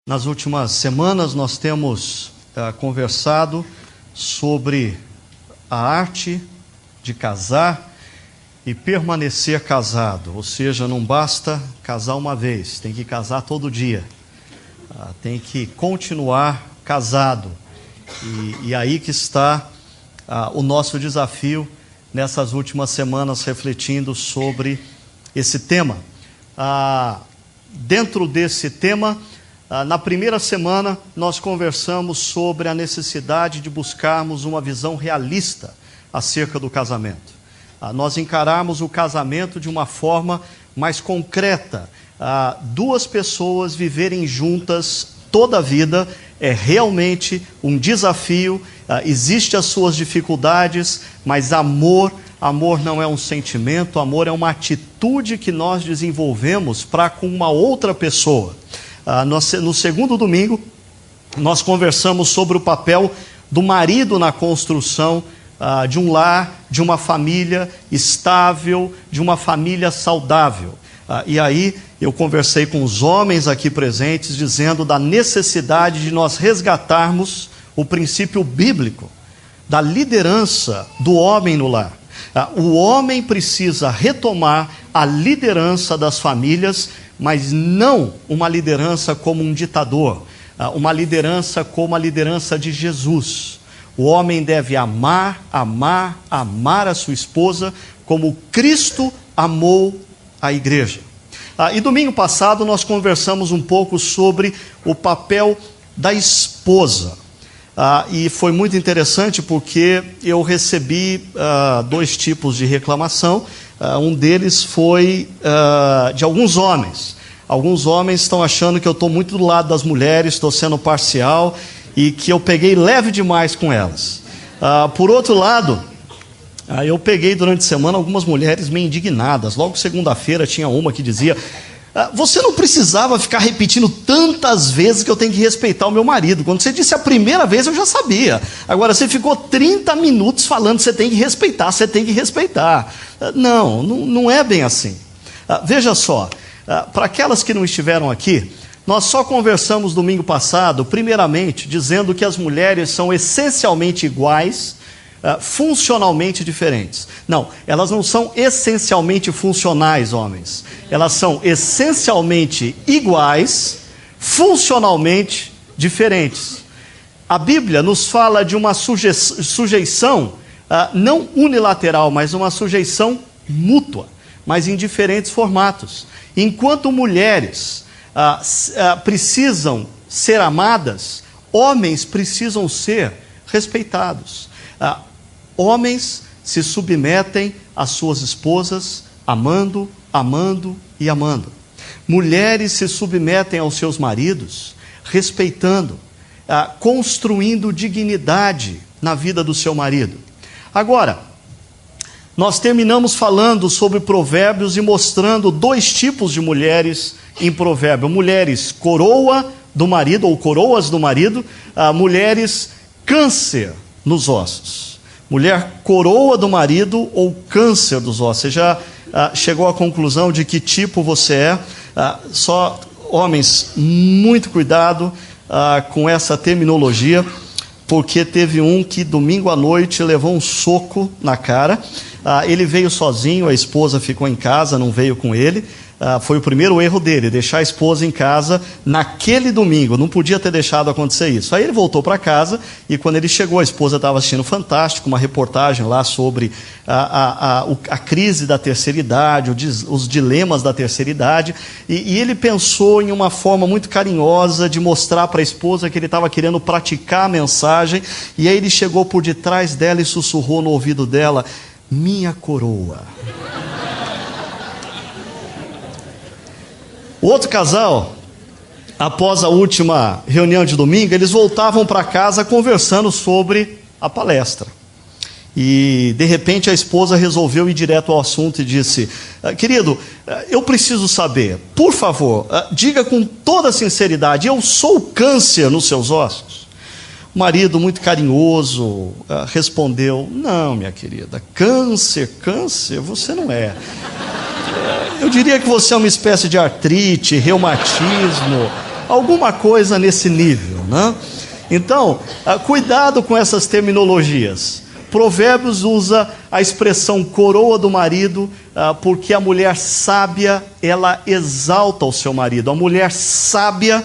Nas últimas semanas nós temos conversado sobre a arte de casar e permanecer casado, ou seja, não basta casar uma vez, tem que casar todo dia, tem que continuar casado, e aí que está o nosso desafio nessas últimas semanas, refletindo sobre esse tema. Dentro desse tema, na primeira semana, nós conversamos sobre a necessidade de buscarmos uma visão realista acerca do casamento. Nós encararmos o casamento de uma forma mais concreta. Duas pessoas viverem juntas toda a vida é realmente um desafio, existem as suas dificuldades, mas amor não é um sentimento, amor é uma atitude que nós desenvolvemos para com uma outra pessoa. No segundo domingo, nós conversamos sobre o papel do marido na construção de um lar, de uma família estável, de uma família saudável. E aí eu conversei com os homens aqui presentes, dizendo da necessidade de nós resgatarmos o princípio bíblico da liderança do homem no lar. O homem precisa retomar a liderança das famílias, mas não uma liderança como um ditador, uma liderança como a liderança de Jesus. O homem deve amar a sua esposa como Cristo amou a igreja. E domingo passado nós conversamos um pouco sobre o papel da esposa. E foi muito interessante porque eu recebi dois tipos de reclamação. Um deles foi de alguns homens. Alguns homens estão achando que eu estou muito do lado das mulheres, estou sendo parcial e que eu peguei leve demais com elas. Por outro lado, eu peguei durante a semana algumas mulheres meio indignadas. Logo segunda-feira tinha uma que dizia: você não precisava ficar repetindo tantas vezes que eu tenho que respeitar o meu marido. Quando você disse a primeira vez eu já sabia. Agora você ficou 30 minutos falando que você tem que respeitar, você tem que respeitar. Não é bem assim. Veja só, para aquelas que não estiveram aqui, nós só conversamos domingo passado, primeiramente, dizendo que as mulheres são essencialmente iguais, funcionalmente diferentes. Não, elas não são essencialmente funcionais, homens. Elas são essencialmente iguais, funcionalmente diferentes. A Bíblia nos fala de uma sujeição, não unilateral, mas uma sujeição mútua, mas em diferentes formatos. Enquanto mulheres precisam ser amadas, homens precisam ser respeitados. Homens se submetem às suas esposas, amando e amando. Mulheres se submetem aos seus maridos, respeitando, construindo dignidade na vida do seu marido. Agora, nós terminamos falando sobre Provérbios e mostrando dois tipos de mulheres em Provérbio. Mulheres coroa do marido, ou coroas do marido, mulheres câncer nos ossos. Mulher coroa do marido ou câncer dos ossos. Você já chegou à conclusão de que tipo você é? Só homens, muito cuidado com essa terminologia, porque teve um que domingo à noite levou um soco na cara. Ele veio sozinho, a esposa ficou em casa, não veio com ele. Foi o primeiro erro dele, deixar a esposa em casa naquele domingo. Não podia ter deixado acontecer isso. Aí ele voltou para casa e quando ele chegou, a esposa estava assistindo Fantástico, uma reportagem lá sobre a crise da terceira idade, os dilemas da terceira idade. E ele pensou em uma forma muito carinhosa de mostrar para a esposa que ele estava querendo praticar a mensagem. E aí ele chegou por detrás dela e sussurrou no ouvido dela: minha coroa. O outro casal, após a última reunião de domingo, eles voltavam para casa conversando sobre a palestra. E, de repente, a esposa resolveu ir direto ao assunto e disse: querido, eu preciso saber, por favor, diga com toda sinceridade, eu sou câncer nos seus ossos? O marido, muito carinhoso, respondeu: não, minha querida, câncer, você não é. Eu diria que você é uma espécie de artrite, reumatismo, Alguma coisa nesse nível, né? Então, cuidado com essas terminologias. Provérbios usa a expressão coroa do marido, porque a mulher sábia, ela exalta o seu marido. A mulher sábia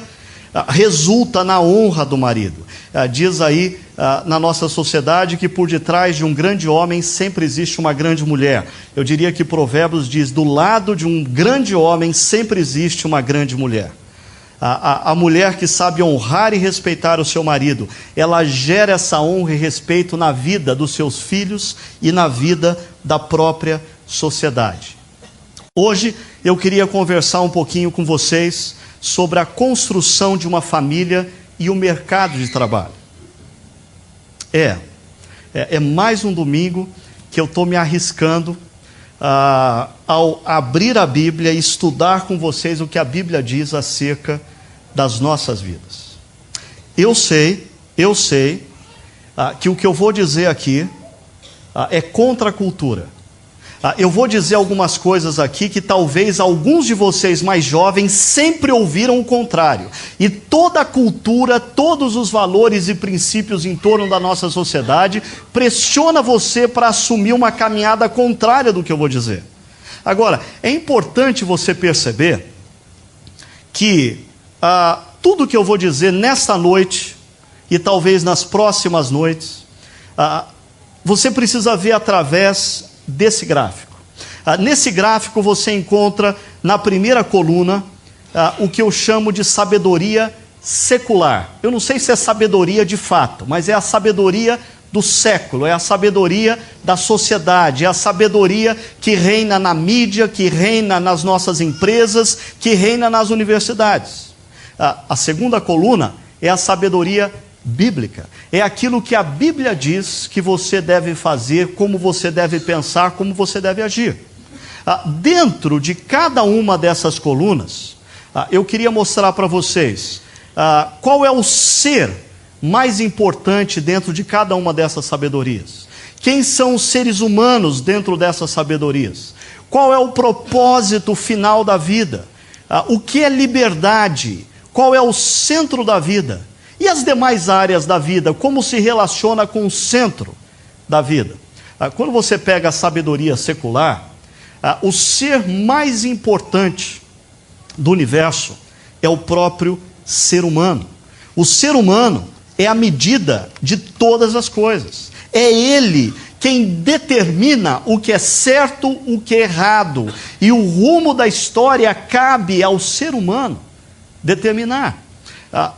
resulta na honra do marido. Diz aí na nossa sociedade que por detrás de um grande homem sempre existe uma grande mulher. Eu diria que Provérbios diz, do lado de um grande homem sempre existe uma grande mulher. A mulher que sabe honrar e respeitar o seu marido, ela gera essa honra e respeito na vida dos seus filhos e na vida da própria sociedade. Hoje eu queria conversar um pouquinho com vocês sobre a construção de uma família e o mercado de trabalho. É mais um domingo que eu estou me arriscando ao abrir a Bíblia e estudar com vocês o que a Bíblia diz acerca das nossas vidas. Eu sei que o que eu vou dizer aqui é contra a cultura. Eu vou dizer algumas coisas aqui que talvez alguns de vocês mais jovens sempre ouviram o contrário. E toda a cultura, todos os valores e princípios em torno da nossa sociedade pressiona você para assumir uma caminhada contrária do que eu vou dizer. Agora, é importante você perceber que tudo que eu vou dizer nesta noite e talvez nas próximas noites, você precisa ver através desse gráfico. Nesse gráfico você encontra na primeira coluna o que eu chamo de sabedoria secular. Eu não sei se é sabedoria de fato, mas é a sabedoria do século, é a sabedoria da sociedade, é a sabedoria que reina na mídia, que reina nas nossas empresas, que reina nas universidades. A segunda coluna é a sabedoria bíblica. É aquilo que a Bíblia diz que você deve fazer, como você deve pensar, como você deve agir. Dentro de cada uma dessas colunas, eu queria mostrar para vocês qual é o ser mais importante dentro de cada uma dessas sabedorias. Quem são os seres humanos dentro dessas sabedorias? Qual é o propósito final da vida? O que é liberdade? Qual é o centro da vida? E as demais áreas da vida, como se relaciona com o centro da vida? Quando você pega a sabedoria secular, o ser mais importante do universo é o próprio ser humano. O ser humano é a medida de todas as coisas. É ele quem determina o que é certo, o que é errado. E o rumo da história cabe ao ser humano determinar.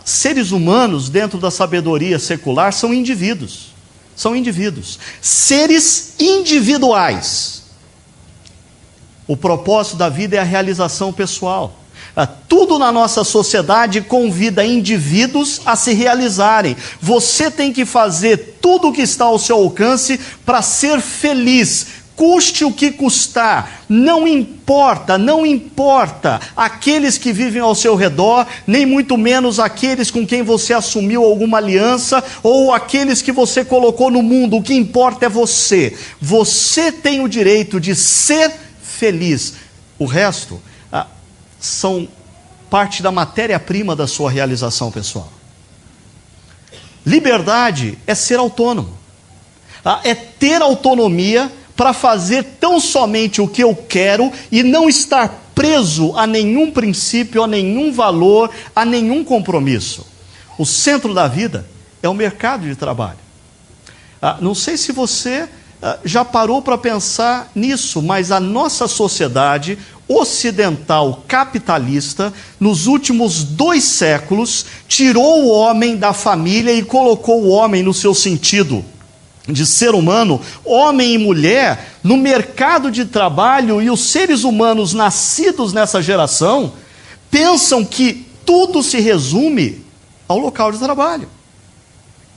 Seres humanos, dentro da sabedoria secular, são indivíduos. São indivíduos. Seres individuais. O propósito da vida é a realização pessoal. Tudo na nossa sociedade convida indivíduos a se realizarem. Você tem que fazer tudo o que está ao seu alcance para ser feliz. Custe o que custar, não importa aqueles que vivem ao seu redor, nem muito menos aqueles com quem você assumiu alguma aliança, ou aqueles que você colocou no mundo. O que importa é você. Você tem o direito de ser feliz. O resto são parte da matéria-prima da sua realização pessoal. Liberdade é ser autônomo, é ter autonomia para fazer tão somente o que eu quero e não estar preso a nenhum princípio, a nenhum valor, a nenhum compromisso. O centro da vida é o mercado de trabalho. Não sei se você já parou para pensar nisso, mas a nossa sociedade ocidental capitalista, nos últimos 2 séculos, tirou o homem da família e colocou o homem no seu sentido de ser humano, homem e mulher, no mercado de trabalho. E os seres humanos nascidos nessa geração pensam que tudo se resume ao local de trabalho.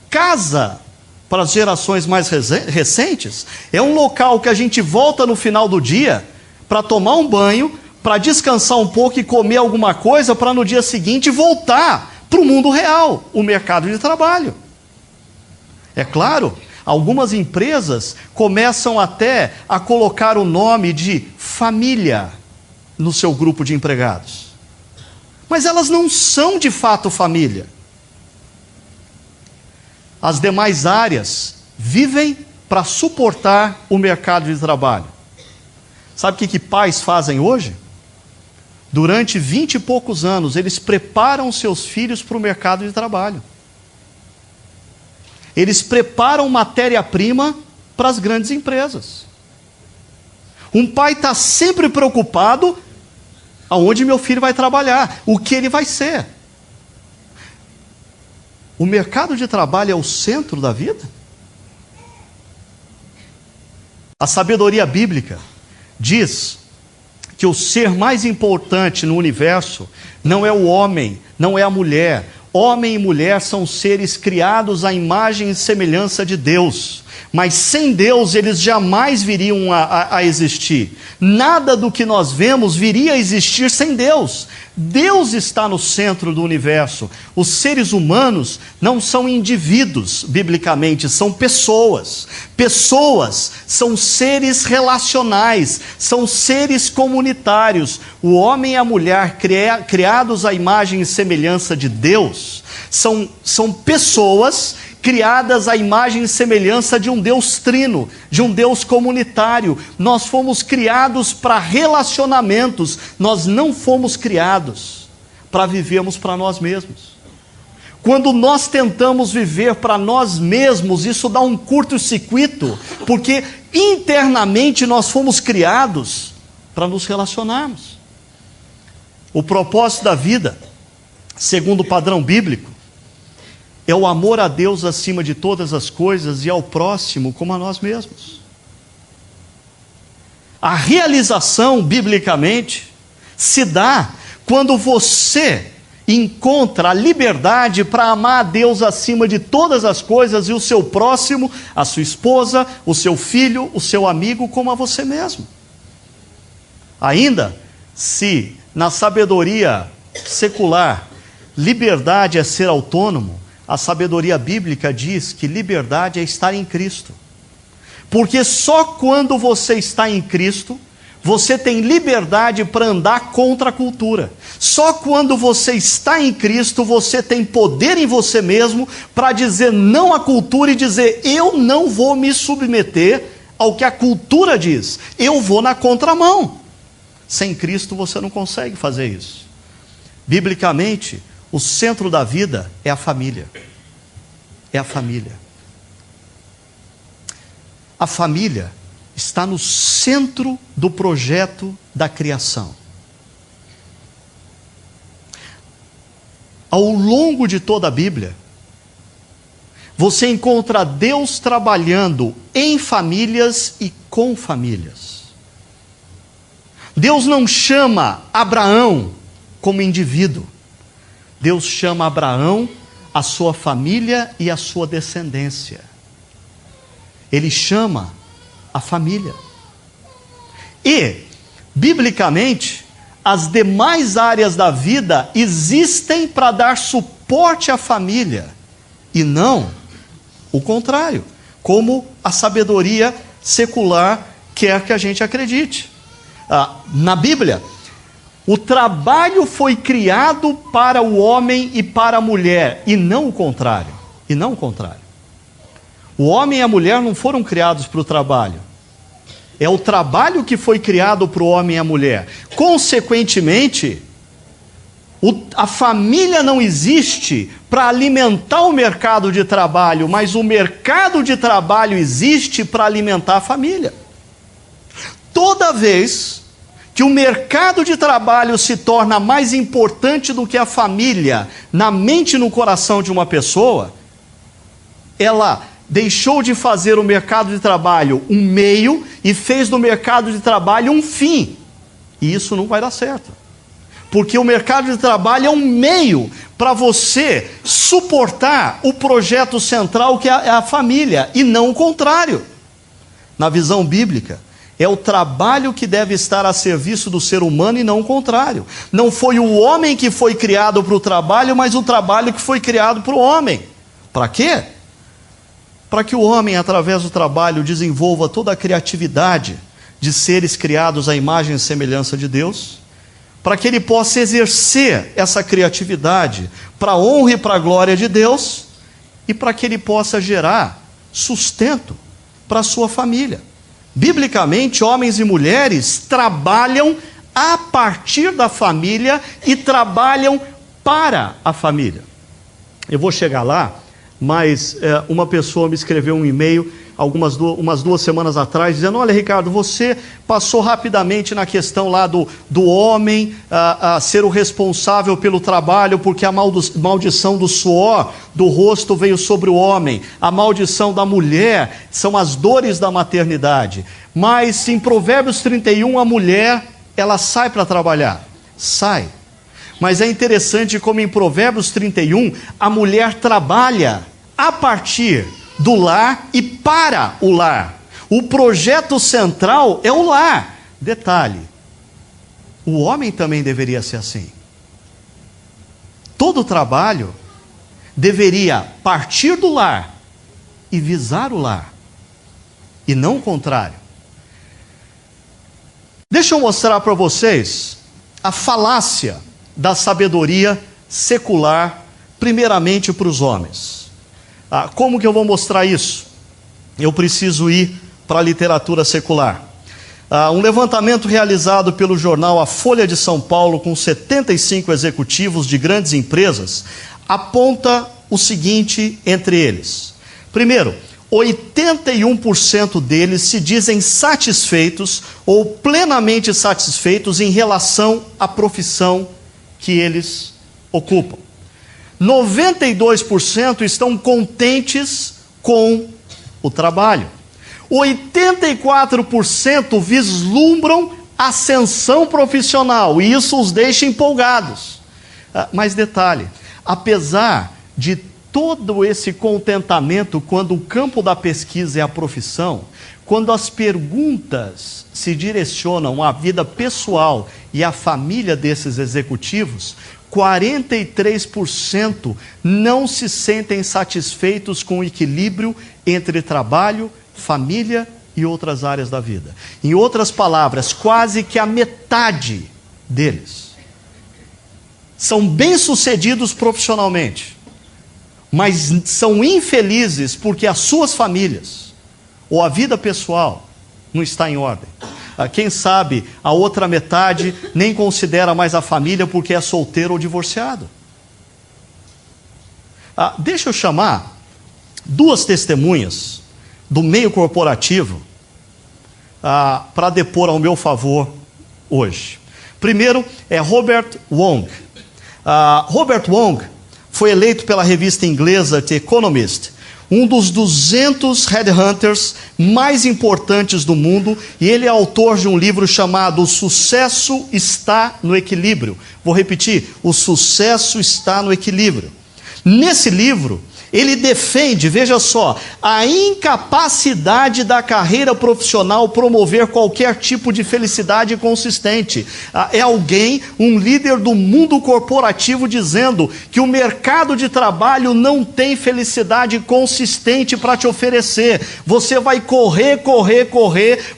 Casa, para as gerações mais recentes, é um local que a gente volta no final do dia para tomar um banho, para descansar um pouco e comer alguma coisa, para no dia seguinte voltar para o mundo real, o mercado de trabalho. É claro, algumas empresas começam até a colocar o nome de família no seu grupo de empregados. mas elas não são de fato família. As demais áreas vivem para suportar o mercado de trabalho. Sabe o que pais fazem hoje? Durante 20 e poucos anos, eles preparam seus filhos para o mercado de trabalho. Eles preparam matéria-prima para as grandes empresas. Um pai está sempre preocupado aonde meu filho vai trabalhar, o que ele vai ser. O mercado de trabalho é o centro da vida? A sabedoria bíblica diz que o ser mais importante no universo não é o homem, não é a mulher. Homem e mulher são seres criados à imagem e semelhança de Deus. Mas sem Deus eles jamais viriam a existir. Nada do que nós vemos viria a existir sem Deus. Deus está no centro do universo. Os seres humanos não são indivíduos, biblicamente, são pessoas. Pessoas são seres relacionais, são seres comunitários. O homem e a mulher criados à imagem e semelhança de Deus são pessoas criadas à imagem e semelhança de um Deus trino, de um Deus comunitário. Nós fomos criados para relacionamentos, nós não fomos criados para vivermos para nós mesmos. Quando nós tentamos viver para nós mesmos, isso dá um curto-circuito, porque internamente nós fomos criados para nos relacionarmos. O propósito da vida, segundo o padrão bíblico, é o amor a Deus acima de todas as coisas e ao próximo como a nós mesmos. A realização, biblicamente, se dá quando você encontra a liberdade para amar a Deus acima de todas as coisas e o seu próximo, a sua esposa, o seu filho, o seu amigo, como a você mesmo. Ainda, se na sabedoria secular liberdade é ser autônomo, a sabedoria bíblica diz que liberdade é estar em Cristo. Porque só quando você está em Cristo, você tem liberdade para andar contra a cultura. Só quando você está em Cristo, você tem poder em você mesmo para dizer não à cultura e dizer: eu não vou me submeter ao que a cultura diz. Eu vou na contramão. Sem Cristo você não consegue fazer isso. Biblicamente, o centro da vida é a família. É a família. A família está no centro do projeto da criação. Ao longo de toda a Bíblia, você encontra Deus trabalhando em famílias e com famílias. Deus não chama Abraão como indivíduo. Deus chama Abraão, a sua família e a sua descendência. Ele chama a família. E, biblicamente, as demais áreas da vida existem para dar suporte à família, e não o contrário, como a sabedoria secular quer que a gente acredite. Na Bíblia, o trabalho foi criado para o homem e para a mulher, e não o contrário. E não o contrário. O homem e a mulher não foram criados para o trabalho. É o trabalho que foi criado para o homem e a mulher. Consequentemente, a família não existe para alimentar o mercado de trabalho, mas o mercado de trabalho existe para alimentar a família. Toda vez que o mercado de trabalho se torna mais importante do que a família na mente e no coração de uma pessoa, ela deixou de fazer o mercado de trabalho um meio e fez do mercado de trabalho um fim. E isso não vai dar certo. Porque o mercado de trabalho é um meio para você suportar o projeto central que é a família, e não o contrário. Na visão bíblica, é o trabalho que deve estar a serviço do ser humano e não o contrário. Não foi o homem que foi criado para o trabalho, mas o trabalho que foi criado para o homem. Para quê? Para que o homem, através do trabalho, desenvolva toda a criatividade de seres criados à imagem e semelhança de Deus, para que ele possa exercer essa criatividade para a honra e para a glória de Deus e para que ele possa gerar sustento para a sua família. Biblicamente, homens e mulheres trabalham a partir da família e trabalham para a família. Eu vou chegar lá, mas uma pessoa me escreveu um e-mail umas 2 semanas atrás, dizendo: olha, Ricardo, você passou rapidamente na questão lá do homem ser o responsável pelo trabalho, porque a maldição do suor do rosto veio sobre o homem, a maldição da mulher são as dores da maternidade. Mas em Provérbios 31, a mulher, ela sai para trabalhar, sai. Mas é interessante como em Provérbios 31, a mulher trabalha a partir do lar e para o lar. O projeto central é o lar. Detalhe, o homem também deveria ser assim. Todo trabalho deveria partir do lar e visar o lar, e não o contrário. Deixa eu mostrar para vocês a falácia da sabedoria secular, primeiramente para os homens. Como que eu vou mostrar isso? Eu preciso ir para a literatura secular. Um levantamento realizado pelo jornal A Folha de São Paulo, com 75 executivos de grandes empresas, aponta o seguinte entre eles. Primeiro, 81% deles se dizem satisfeitos ou plenamente satisfeitos em relação à profissão que eles ocupam. 92% estão contentes com o trabalho. 84% vislumbram ascensão profissional, e isso os deixa empolgados. Mas detalhe, apesar de todo esse contentamento, quando o campo da pesquisa é a profissão, quando as perguntas se direcionam à vida pessoal e à família desses executivos, 43% não se sentem satisfeitos com o equilíbrio entre trabalho, família e outras áreas da vida. Em outras palavras, quase que a metade deles são bem-sucedidos profissionalmente, mas são infelizes porque as suas famílias ou a vida pessoal não está em ordem. Quem sabe a outra metade nem considera mais a família porque é solteiro ou divorciado. Deixa eu chamar 2 testemunhas do meio corporativo para depor ao meu favor hoje. Primeiro é Robert Wong. Robert Wong foi eleito pela revista inglesa The Economist um dos 200 headhunters mais importantes do mundo, e ele é autor de um livro chamado O Sucesso Está no Equilíbrio. Vou repetir, O Sucesso Está no Equilíbrio. Nesse livro, ele defende, veja só, a incapacidade da carreira profissional promover qualquer tipo de felicidade consistente. É alguém, um líder do mundo corporativo, dizendo que o mercado de trabalho não tem felicidade consistente para te oferecer. Você vai correr,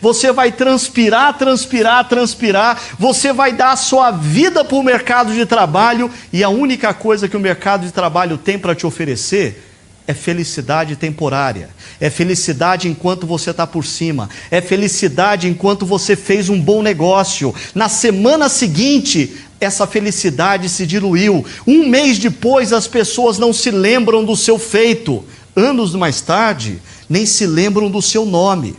você vai transpirar, você vai dar a sua vida para o mercado de trabalho, e a única coisa que o mercado de trabalho tem para te oferecer é felicidade temporária, é felicidade enquanto você está por cima, é felicidade enquanto você fez um bom negócio. Na semana seguinte, essa felicidade se diluiu. Um mês depois, as pessoas não se lembram do seu feito. Anos mais tarde, nem se lembram do seu nome.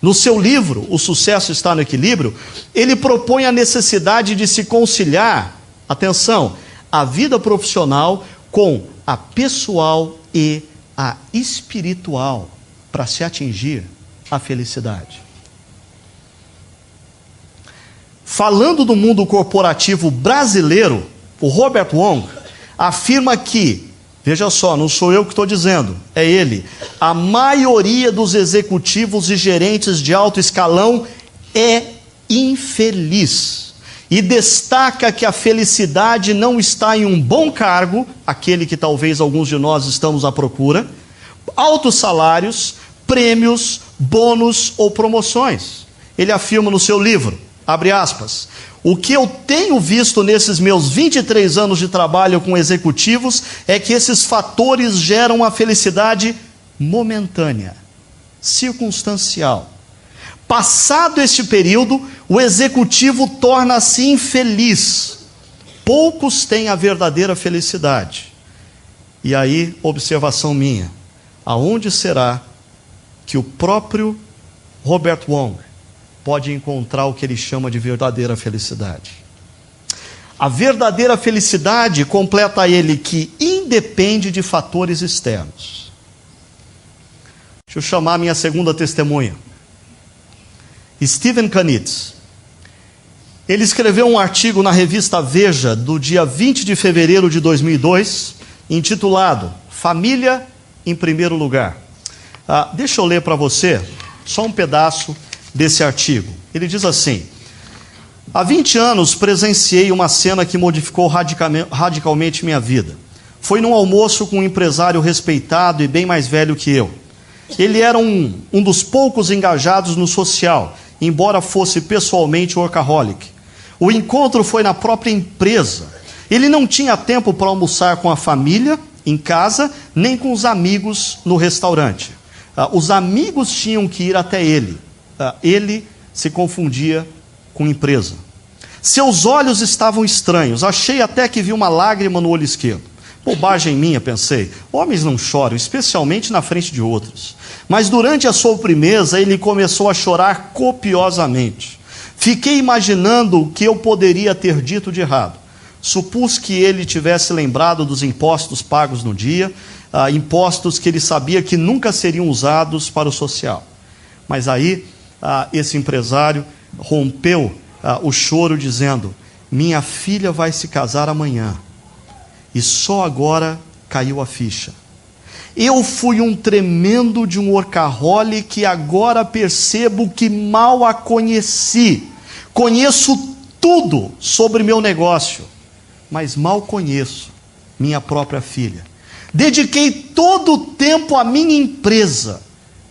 No seu livro, O Sucesso Está no Equilíbrio, ele propõe a necessidade de se conciliar, atenção, a vida profissional com a pessoal e a espiritual, para se atingir a felicidade. Falando do mundo corporativo brasileiro, o Robert Wong afirma que, veja só, não sou eu que estou dizendo, é ele, a maioria dos executivos e gerentes de alto escalão é infeliz. E destaca que a felicidade não está em um bom cargo, aquele que talvez alguns de nós estamos à procura, altos salários, prêmios, bônus ou promoções. Ele afirma no seu livro, abre aspas, O que eu tenho visto nesses meus 23 anos de trabalho com executivos é que esses fatores geram uma felicidade momentânea, circunstancial. Passado este período, o executivo torna-se infeliz. Poucos têm a verdadeira felicidade. E aí, observação minha, aonde será que o próprio Robert Wong pode encontrar o que ele chama de verdadeira felicidade? A verdadeira felicidade, completa ele, que independe de fatores externos. Deixa eu chamar a minha segunda testemunha. Stephen Kanitz. Ele escreveu um artigo na revista Veja, do dia 20 de fevereiro de 2002, intitulado Família em Primeiro Lugar. Deixa eu ler para você só um pedaço desse artigo. Ele diz assim: há 20 anos presenciei uma cena que modificou radicalmente minha vida. Foi num almoço com um empresário respeitado e bem mais velho que eu. Ele era um dos poucos engajados no social, embora fosse pessoalmente workaholic. O encontro foi na própria empresa. Ele não tinha tempo para almoçar com a família em casa, nem com os amigos no restaurante. Os amigos tinham que ir até ele. Ele se confundia com a empresa. Seus olhos estavam estranhos. Achei até que vi uma lágrima no olho esquerdo. Bobagem minha, pensei. Homens não choram, especialmente na frente de outros. Mas durante a sobremesa, ele começou a chorar copiosamente. Fiquei imaginando o que eu poderia ter dito de errado. Supus que ele tivesse lembrado dos impostos pagos no dia, impostos que ele sabia que nunca seriam usados para o social. Mas aí, esse empresário rompeu o choro dizendo: minha filha vai se casar amanhã. E só agora caiu a ficha. Eu fui um tremendo de um workaholic e agora percebo que mal a conheci. Conheço tudo sobre meu negócio, mas mal conheço minha própria filha. Dediquei todo o tempo à minha empresa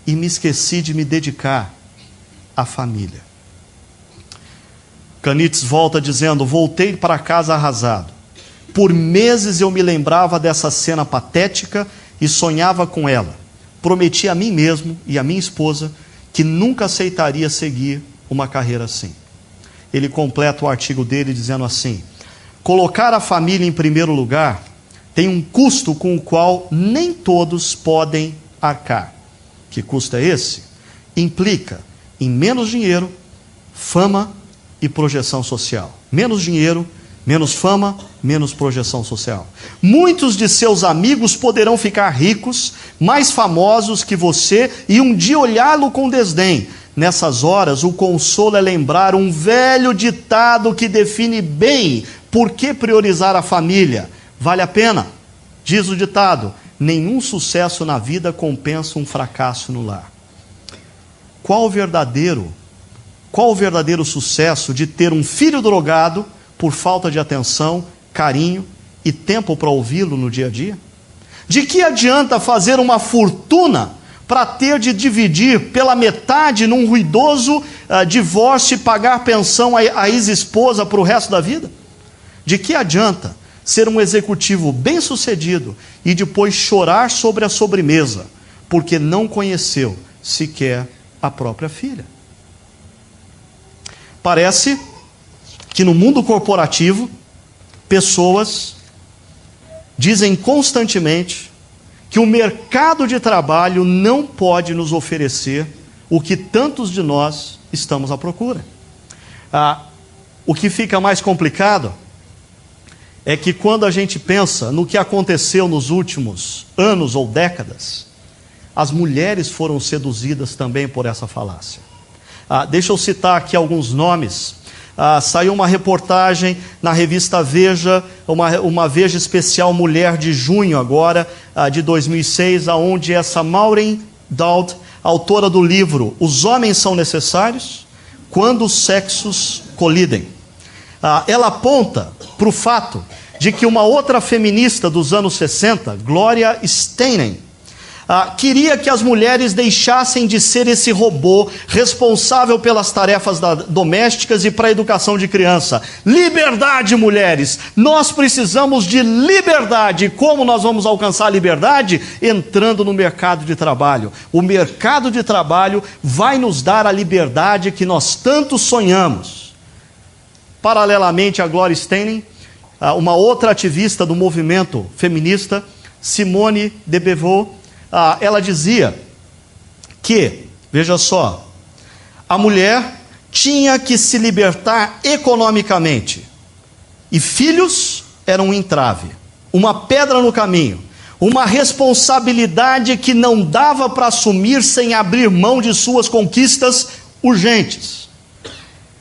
e me esqueci de me dedicar à família. Kanitz volta dizendo: voltei para casa arrasado. Por meses eu me lembrava dessa cena patética e sonhava com ela. Prometi a mim mesmo e a minha esposa que nunca aceitaria seguir uma carreira assim. Ele completa o artigo dele dizendo assim: colocar a família em primeiro lugar tem um custo com o qual nem todos podem arcar. Que custo é esse? Implica em menos dinheiro, fama e projeção social. Menos dinheiro, menos fama, menos projeção social. Muitos de seus amigos poderão ficar ricos, mais famosos que você, e um dia olhá-lo com desdém. Nessas horas, o consolo é lembrar um velho ditado que define bem por que priorizar a família. Vale a pena. Diz o ditado: nenhum sucesso na vida compensa um fracasso no lar. Qual o verdadeiro sucesso de ter um filho drogado por falta de atenção, carinho e tempo para ouvi-lo no dia a dia? De que adianta fazer uma fortuna para ter de dividir pela metade num ruidoso divórcio e pagar pensão à ex-esposa para o resto da vida? De que adianta ser um executivo bem-sucedido e depois chorar sobre a sobremesa, porque não conheceu sequer a própria filha? Parece que no mundo corporativo, pessoas dizem constantemente que o mercado de trabalho não pode nos oferecer o que tantos de nós estamos à procura. O que fica mais complicado é que quando a gente pensa no que aconteceu nos últimos anos ou décadas, as mulheres foram seduzidas também por essa falácia. Deixa eu citar aqui alguns nomes. Saiu uma reportagem na revista Veja, uma Veja especial Mulher de junho agora, de 2006, onde essa Maureen Dowd, autora do livro Os Homens São Necessários? Quando os Sexos Colidem. Ela aponta para o fato de que uma outra feminista dos anos 60, Gloria Steinem, queria que as mulheres deixassem de ser esse robô responsável pelas tarefas domésticas e para a educação de criança. Liberdade, mulheres! Nós precisamos de liberdade. E como nós vamos alcançar a liberdade? Entrando no mercado de trabalho. O mercado de trabalho vai nos dar a liberdade que nós tanto sonhamos. Paralelamente a Gloria Steinem, uma outra ativista do movimento feminista, Simone de Beauvoir, ela dizia que, veja só, a mulher tinha que se libertar economicamente, e filhos eram um entrave, uma pedra no caminho, uma responsabilidade que não dava para assumir sem abrir mão de suas conquistas urgentes.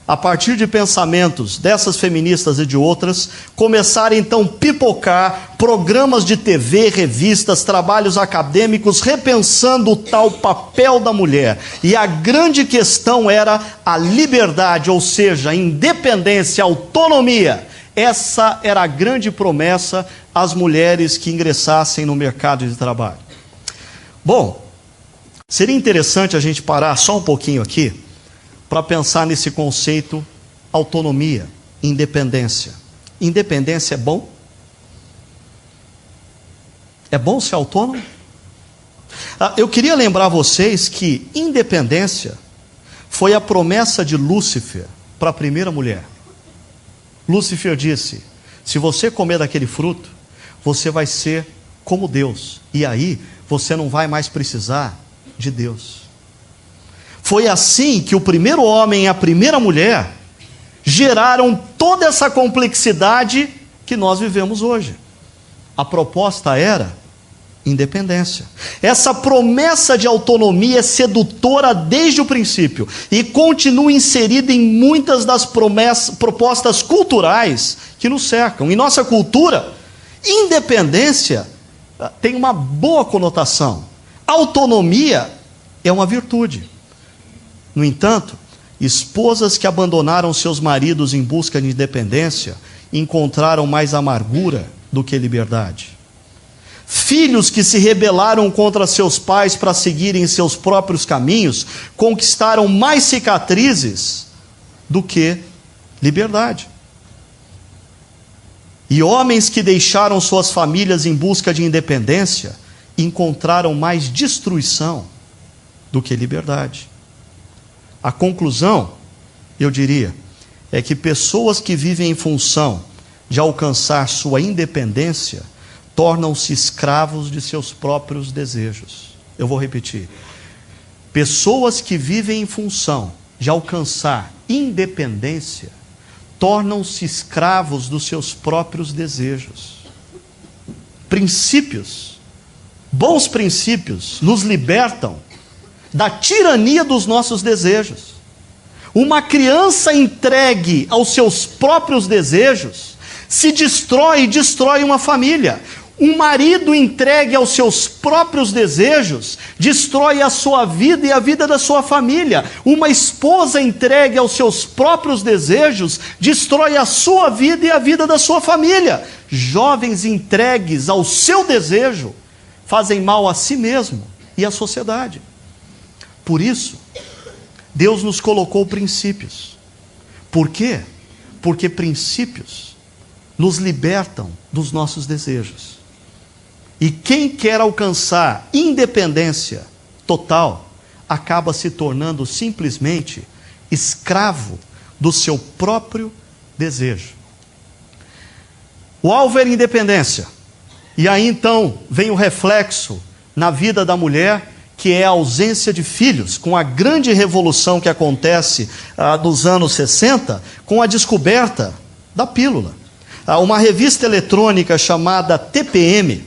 A partir de pensamentos dessas feministas e de outras, começaram então a pipocar programas de TV, revistas, trabalhos acadêmicos, repensando o tal papel da mulher. E a grande questão era a liberdade, ou seja, a independência, a autonomia. Essa era a grande promessa às mulheres que ingressassem no mercado de trabalho. Bom, seria interessante a gente parar só um pouquinho aqui, para pensar nesse conceito autonomia, independência. Independência é bom? É bom ser autônomo? Eu queria lembrar vocês que independência foi a promessa de Lúcifer para a primeira mulher. Lúcifer disse: se você comer daquele fruto, você vai ser como Deus, e aí você não vai mais precisar de Deus. Foi assim que o primeiro homem e a primeira mulher geraram toda essa complexidade que nós vivemos hoje. A proposta era independência. Essa promessa de autonomia é sedutora desde o princípio e continua inserida em muitas das propostas culturais que nos cercam. Em nossa cultura, independência tem uma boa conotação. Autonomia é uma virtude. No entanto, esposas que abandonaram seus maridos em busca de independência encontraram mais amargura do que liberdade. Filhos que se rebelaram contra seus pais para seguirem seus próprios caminhos conquistaram mais cicatrizes do que liberdade. E homens que deixaram suas famílias em busca de independência encontraram mais destruição do que liberdade. A conclusão, eu diria, é que pessoas que vivem em função de alcançar sua independência tornam-se escravos de seus próprios desejos. Eu vou repetir. Pessoas que vivem em função de alcançar independência tornam-se escravos dos seus próprios desejos. Princípios, bons princípios, nos libertam da tirania dos nossos desejos. Uma criança entregue aos seus próprios desejos se destrói e destrói uma família. Um marido entregue aos seus próprios desejos destrói a sua vida e a vida da sua família. Uma esposa entregue aos seus próprios desejos destrói a sua vida e a vida da sua família. Jovens entregues ao seu desejo fazem mal a si mesmo e à sociedade. Por isso, Deus nos colocou princípios. Por quê? Porque princípios nos libertam dos nossos desejos. E quem quer alcançar independência total, acaba se tornando simplesmente escravo do seu próprio desejo. O alvo era independência. E aí então vem o reflexo na vida da mulher, que é a ausência de filhos, com a grande revolução que acontece nos anos 60, com a descoberta da pílula. Uma revista eletrônica chamada TPM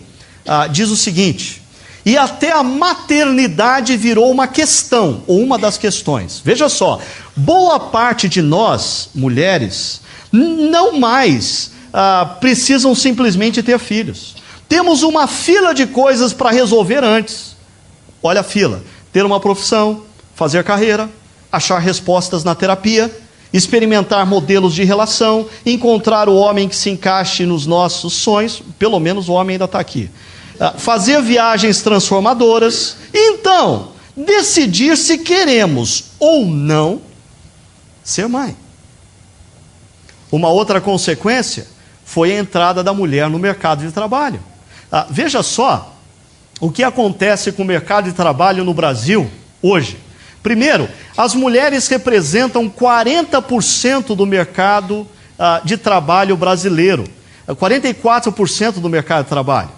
diz o seguinte: e até a maternidade virou uma questão, ou uma das questões. Veja só, boa parte de nós, mulheres, não mais precisam simplesmente ter filhos. Temos uma fila de coisas para resolver antes. Olha a fila: ter uma profissão, fazer carreira, achar respostas na terapia, experimentar modelos de relação, encontrar o homem que se encaixe nos nossos sonhos. Pelo menos o homem ainda está aqui. fazer viagens transformadoras, e então decidir se queremos ou não ser mãe. Uma outra consequência foi a entrada da mulher no mercado de trabalho. Veja só o que acontece com o mercado de trabalho no Brasil hoje. Primeiro, as mulheres representam 40% do mercado de trabalho brasileiro, 44% do mercado de trabalho.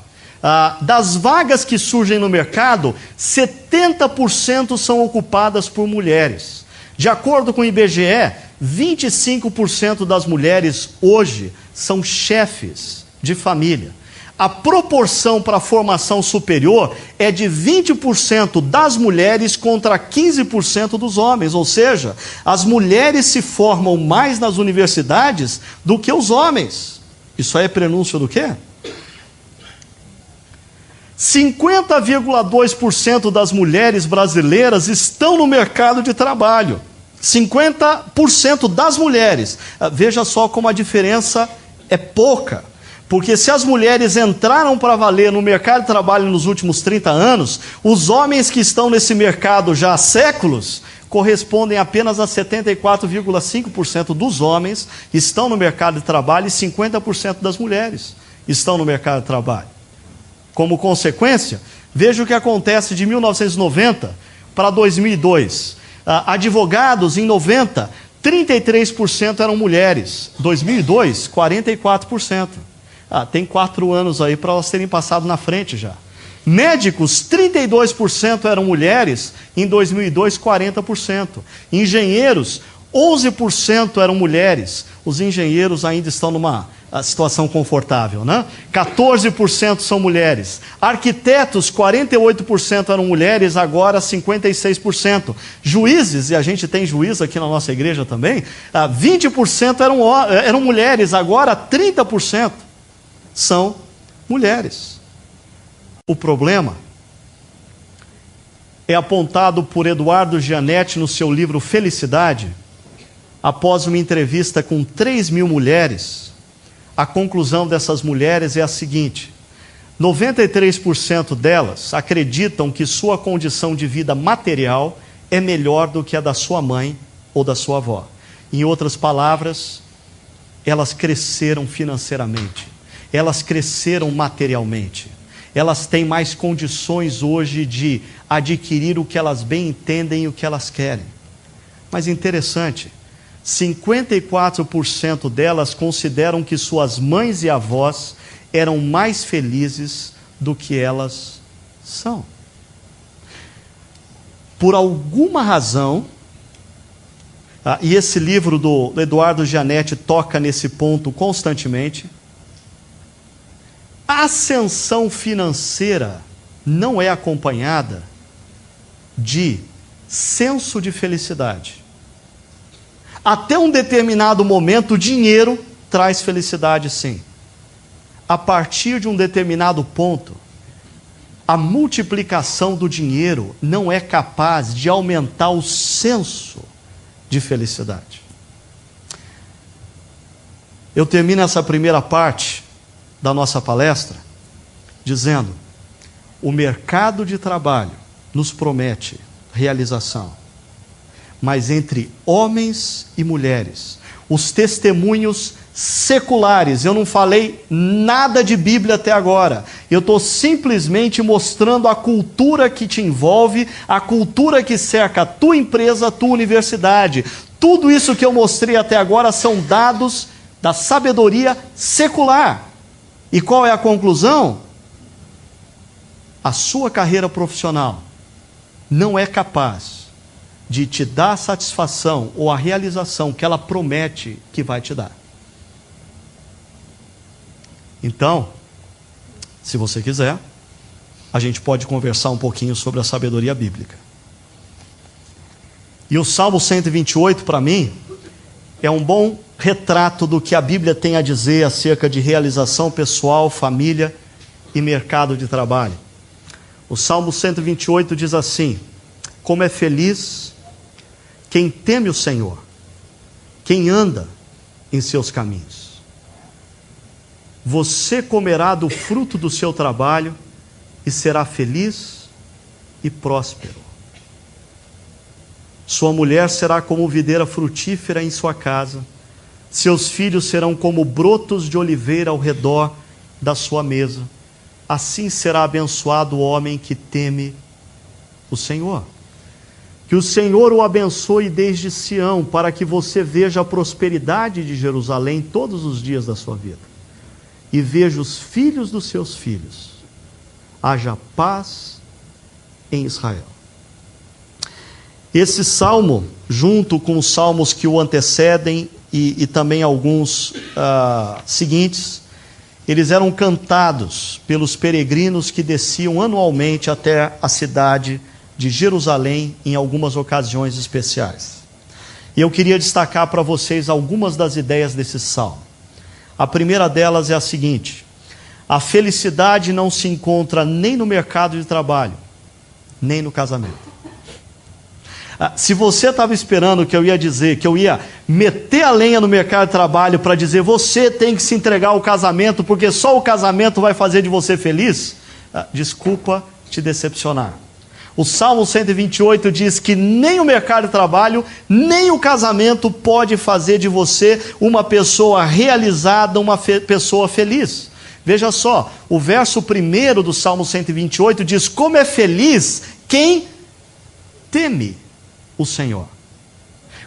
Das vagas que surgem no mercado, 70% são ocupadas por mulheres. De acordo com o IBGE, 25% das mulheres hoje são chefes de família. A proporção para a formação superior é de 20% das mulheres contra 15% dos homens, ou seja, as mulheres se formam mais nas universidades do que os homens. Isso aí é prenúncio do quê? 50,2% das mulheres brasileiras estão no mercado de trabalho. 50% das mulheres. Veja só como a diferença é pouca. Porque se as mulheres entraram para valer no mercado de trabalho nos últimos 30 anos, os homens que estão nesse mercado já há séculos correspondem apenas a 74,5% dos homens que estão no mercado de trabalho e 50% das mulheres estão no mercado de trabalho. Como consequência, veja o que acontece de 1990 para 2002. Advogados em 90, 33% eram mulheres. 2002, 44%. Tem 4 anos aí para elas terem passado na frente já. Médicos, 32% eram mulheres, em 2002, 40%. Engenheiros, 11% eram mulheres. Os engenheiros ainda estão numa situação confortável, né? 14% são mulheres. Arquitetos, 48% eram mulheres, agora 56%. Juízes, e a gente tem juiz aqui na nossa igreja também, 20% eram mulheres, agora 30% são mulheres. O problema é apontado por Eduardo Gianetti no seu livro Felicidade. Após uma entrevista com 3.000 mulheres, a conclusão dessas mulheres é a seguinte: 93% delas acreditam que sua condição de vida material é melhor do que a da sua mãe ou da sua avó. Em outras palavras, elas cresceram financeiramente, elas cresceram materialmente, elas têm mais condições hoje de adquirir o que elas bem entendem e o que elas querem. Mas interessante, 54% delas consideram que suas mães e avós eram mais felizes do que elas são. Por alguma razão, e esse livro do Eduardo Gianetti toca nesse ponto constantemente, a ascensão financeira não é acompanhada de senso de felicidade. Até um determinado momento, o dinheiro traz felicidade, sim. A partir de um determinado ponto, a multiplicação do dinheiro não é capaz de aumentar o senso de felicidade. Eu termino essa primeira parte da nossa palestra dizendo: o mercado de trabalho nos promete realização. Mas entre homens e mulheres, os testemunhos seculares, eu não falei nada de Bíblia até agora, eu estou simplesmente mostrando a cultura que te envolve, a cultura que cerca a tua empresa, a tua universidade. Tudo isso que eu mostrei até agora são dados da sabedoria secular. E qual é a conclusão? A sua carreira profissional não é capaz de te dar a satisfação ou a realização que ela promete que vai te dar. Então, se você quiser, a gente pode conversar um pouquinho sobre a sabedoria bíblica. E o Salmo 128, para mim, é um bom retrato do que a Bíblia tem a dizer acerca de realização pessoal, família e mercado de trabalho. O Salmo 128 diz assim: como é feliz quem teme o Senhor, quem anda em seus caminhos. Você comerá do fruto do seu trabalho e será feliz e próspero. Sua mulher será como videira frutífera em sua casa, seus filhos serão como brotos de oliveira ao redor da sua mesa. Assim será abençoado o homem que teme o Senhor. Que o Senhor o abençoe desde Sião, para que você veja a prosperidade de Jerusalém todos os dias da sua vida, e veja os filhos dos seus filhos. Haja paz em Israel. Esse salmo, junto com os salmos que o antecedem e também alguns seguintes, eles eram cantados pelos peregrinos que desciam anualmente até a cidade de Jerusalém em algumas ocasiões especiais. E eu queria destacar para vocês algumas das ideias desse salmo. A primeira delas é a seguinte: a felicidade não se encontra nem no mercado de trabalho, nem no casamento. Se você estava esperando que eu ia dizer, que eu ia meter a lenha no mercado de trabalho para dizer você tem que se entregar ao casamento porque só o casamento vai fazer de você feliz, desculpa te decepcionar. O Salmo 128 diz que nem o mercado de trabalho, nem o casamento pode fazer de você uma pessoa realizada, uma pessoa feliz. Veja só, o verso 1 do Salmo 128 diz: como é feliz quem teme o Senhor.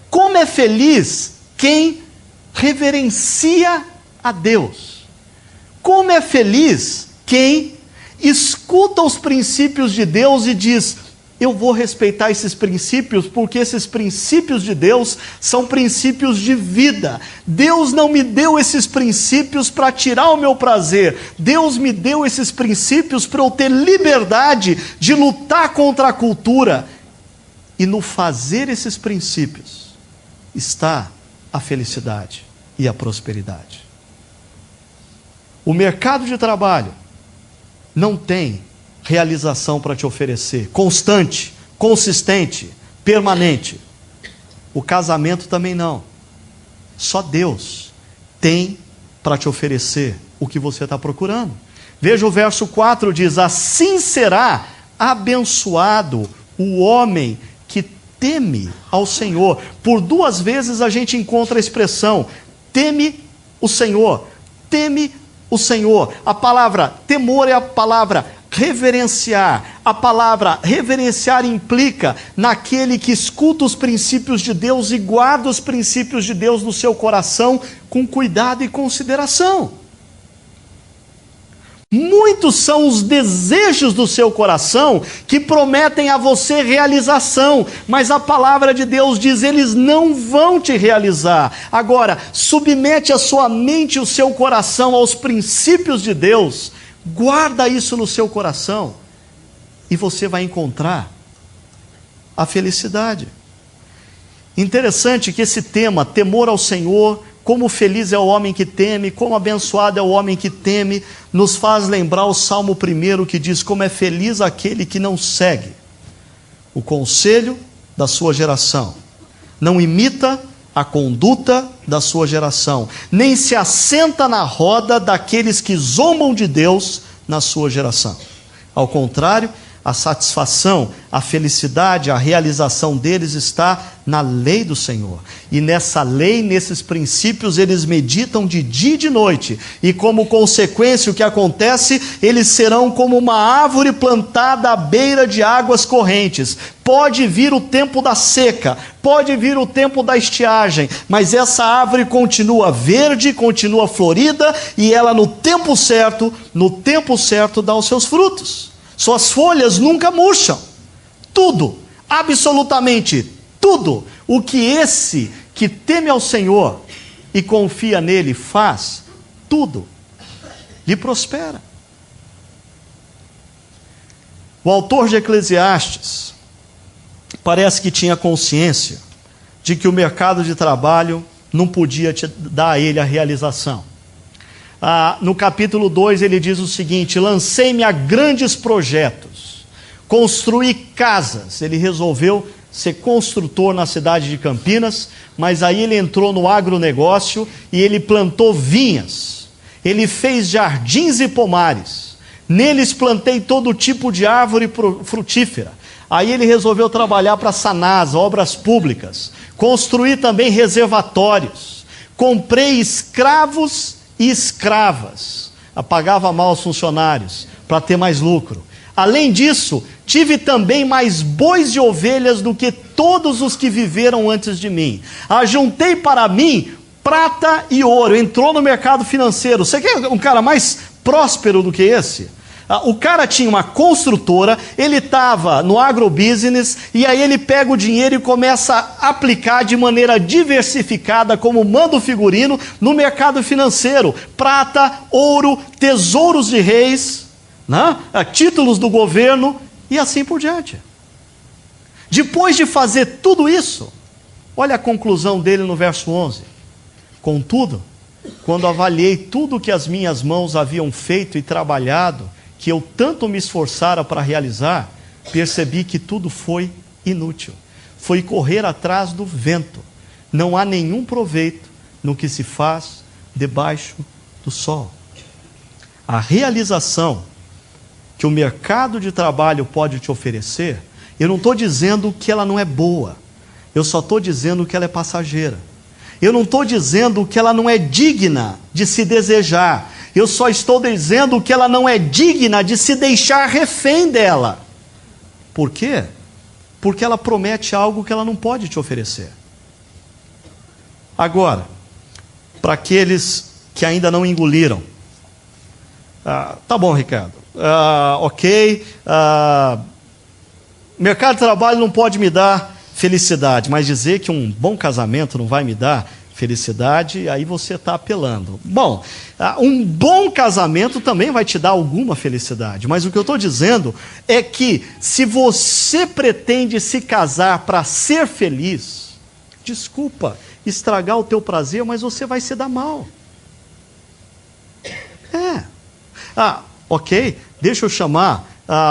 Como é feliz quem reverencia a Deus. Como é feliz quem escuta os princípios de Deus e diz: eu vou respeitar esses princípios, porque esses princípios de Deus são princípios de vida. Deus não me deu esses princípios para tirar o meu prazer. Deus me deu esses princípios para eu ter liberdade de lutar contra a cultura. E no fazer esses princípios está a felicidade e a prosperidade. O mercado de trabalho não tem realização para te oferecer, constante, consistente, permanente. O casamento também não. Só Deus tem para te oferecer o que você está procurando. Veja o verso 4, diz: assim será abençoado o homem que teme ao Senhor. Por 2 vezes a gente encontra a expressão teme o Senhor, teme o Senhor. A palavra temor é a palavra reverenciar. A palavra reverenciar implica naquele que escuta os princípios de Deus e guarda os princípios de Deus no seu coração com cuidado e consideração. Muitos são os desejos do seu coração que prometem a você realização, mas a palavra de Deus diz: eles não vão te realizar. Agora, submete a sua mente e o seu coração aos princípios de Deus, guarda isso no seu coração, e você vai encontrar a felicidade. Interessante que esse tema, temor ao Senhor, como feliz é o homem que teme, como abençoado é o homem que teme, nos faz lembrar o Salmo 1 que diz: como é feliz aquele que não segue o conselho da sua geração, não imita a conduta da sua geração, nem se assenta na roda daqueles que zombam de Deus na sua geração. Ao contrário, a satisfação, a felicidade, a realização deles está na lei do Senhor. E nessa lei, nesses princípios, eles meditam de dia e de noite. E como consequência, o que acontece? Eles serão como uma árvore plantada à beira de águas correntes. Pode vir o tempo da seca, pode vir o tempo da estiagem, mas essa árvore continua verde, continua florida, e ela no tempo certo dá os seus frutos. Suas folhas nunca murcham. Tudo, absolutamente tudo, o que esse que teme ao Senhor e confia nele faz, tudo lhe prospera. O autor de Eclesiastes parece que tinha consciência de que o mercado de trabalho não podia dar a ele a realização. No capítulo 2 ele diz o seguinte: lancei-me a grandes projetos, construí casas. Ele resolveu ser construtor na cidade de Campinas, mas aí ele entrou no agronegócio e ele plantou vinhas, ele fez jardins e pomares, Neles plantei todo tipo de árvore frutífera. Aí ele resolveu trabalhar para a Sanasa, obras públicas. Construí também reservatórios. Comprei escravos e escravas. Pagava mal aos funcionários para ter mais lucro. Além disso, tive também mais bois e ovelhas do que todos os que viveram antes de mim. Ajuntei para mim prata e ouro. Entrou no mercado financeiro. Você quer um cara mais próspero do que esse? O cara tinha uma construtora, ele estava no agrobusiness, e aí ele pega o dinheiro e começa a aplicar de maneira diversificada, como manda o figurino, no mercado financeiro. Prata, ouro, tesouros de reis, né? Títulos do governo e assim por diante. Depois de fazer tudo isso, olha a conclusão dele no verso 11. Contudo, quando avaliei tudo que as minhas mãos haviam feito e trabalhado, que eu tanto me esforçara para realizar, percebi que tudo foi inútil. Foi correr atrás do vento. Não há nenhum proveito no que se faz debaixo do sol. A realização que o mercado de trabalho pode te oferecer, eu não estou dizendo que ela não é boa. Eu só estou dizendo que ela é passageira. Eu não estou dizendo que ela não é digna de se desejar. Eu só estou dizendo que ela não é digna de se deixar refém dela. Por quê? Porque ela promete algo que ela não pode te oferecer. Agora, para aqueles que ainda não engoliram. Tá bom, Ricardo. Ok. Mercado de trabalho não pode me dar felicidade, mas dizer que um bom casamento não vai me dar felicidade, aí você está apelando. Bom, um bom casamento também vai te dar alguma felicidade, mas o que eu estou dizendo é que se você pretende se casar para ser feliz, desculpa estragar o teu prazer, mas você vai se dar mal. Ok, deixa eu chamar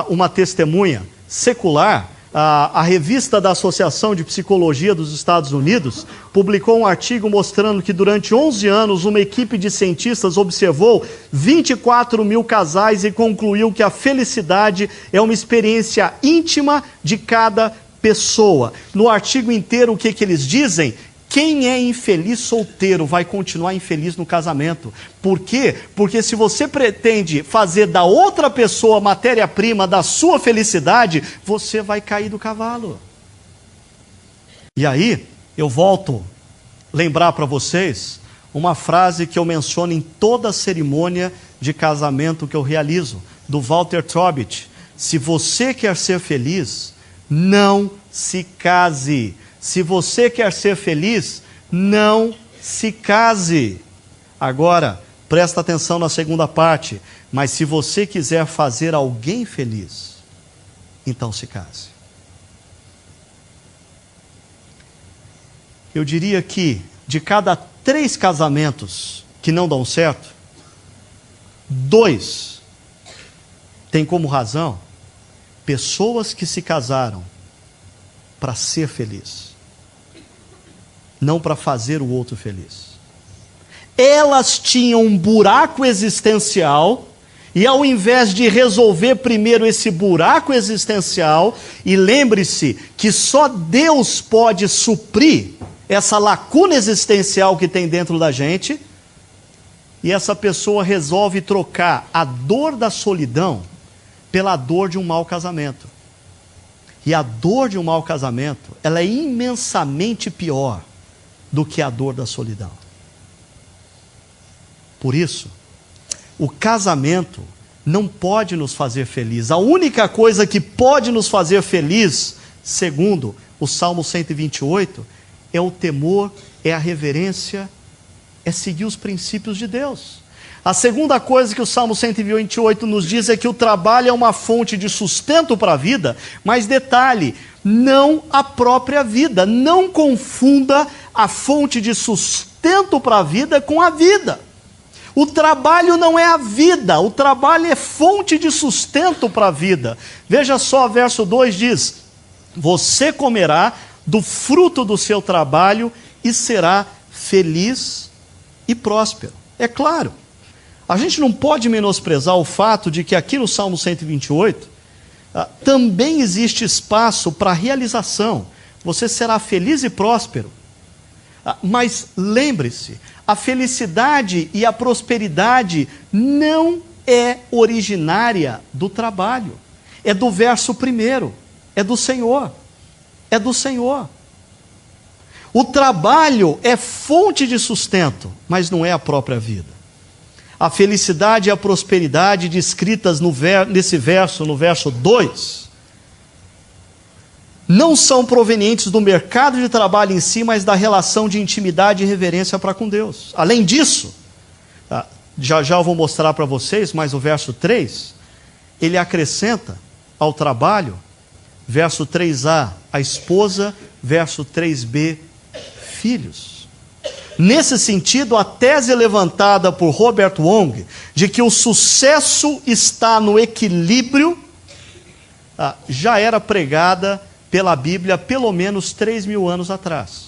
uma testemunha secular. A revista da Associação de Psicologia dos Estados Unidos publicou um artigo mostrando que durante 11 anos uma equipe de cientistas observou 24 mil casais e concluiu que a felicidade é uma experiência íntima de cada pessoa. No artigo inteiro, o que eles dizem? Quem é infeliz solteiro vai continuar infeliz no casamento. Por quê? Porque se você pretende fazer da outra pessoa matéria-prima da sua felicidade, você vai cair do cavalo. E aí, eu volto a lembrar para vocês uma frase que eu menciono em toda a cerimônia de casamento que eu realizo, do Walter Trobit. Se você quer ser feliz, não se case. Se você quer ser feliz, não se case. Agora, presta atenção na segunda parte. Mas se você quiser fazer alguém feliz, então se case. Eu diria que de cada 3 casamentos que não dão certo, 2 têm como razão pessoas que se casaram para ser feliz, não para fazer o outro feliz. Elas tinham um buraco existencial, e ao invés de resolver primeiro esse buraco existencial, e lembre-se que só Deus pode suprir essa lacuna existencial que tem dentro da gente, e essa pessoa resolve trocar a dor da solidão pela dor de um mau casamento. E a dor de um mau casamento, ela é imensamente pior do que a dor da solidão. Por isso, o casamento não pode nos fazer feliz. A única coisa que pode nos fazer feliz, segundo o Salmo 128, é o temor, é a reverência, é seguir os princípios de Deus. A segunda coisa que o Salmo 128 nos diz é que o trabalho é uma fonte de sustento para a vida, mas detalhe, não a própria vida. Não confunda a fonte de sustento para a vida com a vida. O trabalho não é a vida, o trabalho é fonte de sustento para a vida. Veja só, verso 2 diz: você comerá do fruto do seu trabalho e será feliz e próspero. É claro, A gente não pode menosprezar o fato de que aqui no Salmo 128, também existe espaço para realização. Você será feliz e próspero. Mas lembre-se, a felicidade e a prosperidade não é originária do trabalho. É do verso 1, é do Senhor. É do Senhor. O trabalho é fonte de sustento, mas não é a própria vida. A felicidade e a prosperidade descritas nesse verso, no verso 2, não são provenientes do mercado de trabalho em si, mas da relação de intimidade e reverência para com Deus. Além disso, já eu vou mostrar para vocês, mas o verso 3, ele acrescenta ao trabalho, verso 3a, a esposa, verso 3b, filhos. Nesse sentido, a tese levantada por Robert Wong, de que o sucesso está no equilíbrio, já era pregada pela Bíblia pelo menos 3.000 anos atrás.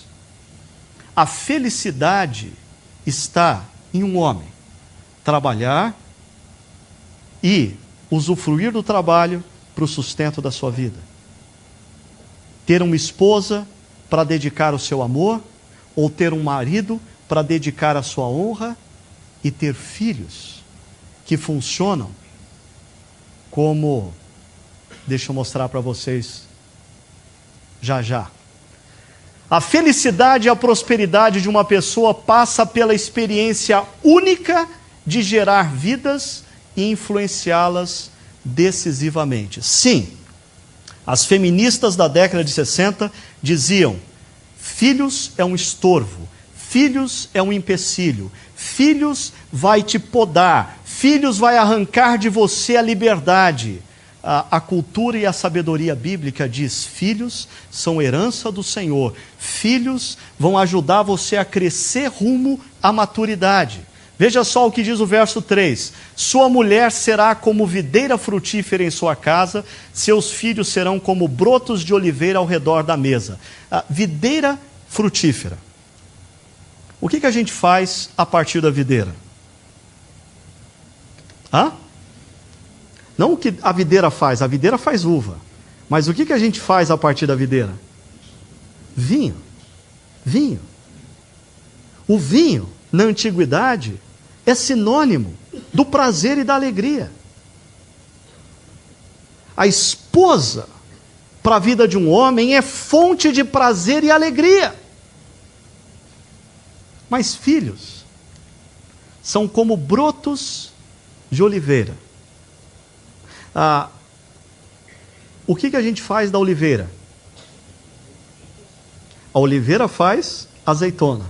A felicidade está em um homem trabalhar e usufruir do trabalho para o sustento da sua vida. Ter uma esposa para dedicar o seu amor, ou ter um marido para dedicar a sua honra, e ter filhos que funcionam como, deixa eu mostrar para vocês já. A felicidade e a prosperidade de uma pessoa passa pela experiência única de gerar vidas e influenciá-las decisivamente. Sim, as feministas da década de 60 diziam: filhos é um estorvo, filhos é um empecilho, filhos vai te podar, filhos vai arrancar de você a liberdade. A cultura e a sabedoria bíblica diz: filhos são herança do Senhor, filhos vão ajudar você a crescer rumo à maturidade. Veja só o que diz o verso 3: sua mulher será como videira frutífera em sua casa, seus filhos serão como brotos de oliveira ao redor da mesa. Videira frutífera. O que a gente faz a partir da videira? Não o que a videira faz uva. Mas o que a gente faz a partir da videira? Vinho. O vinho, na antiguidade, é sinônimo do prazer e da alegria. A esposa, para a vida de um homem, é fonte de prazer e alegria. Mas filhos são como brotos de oliveira. O que a gente faz da oliveira? A oliveira faz azeitona,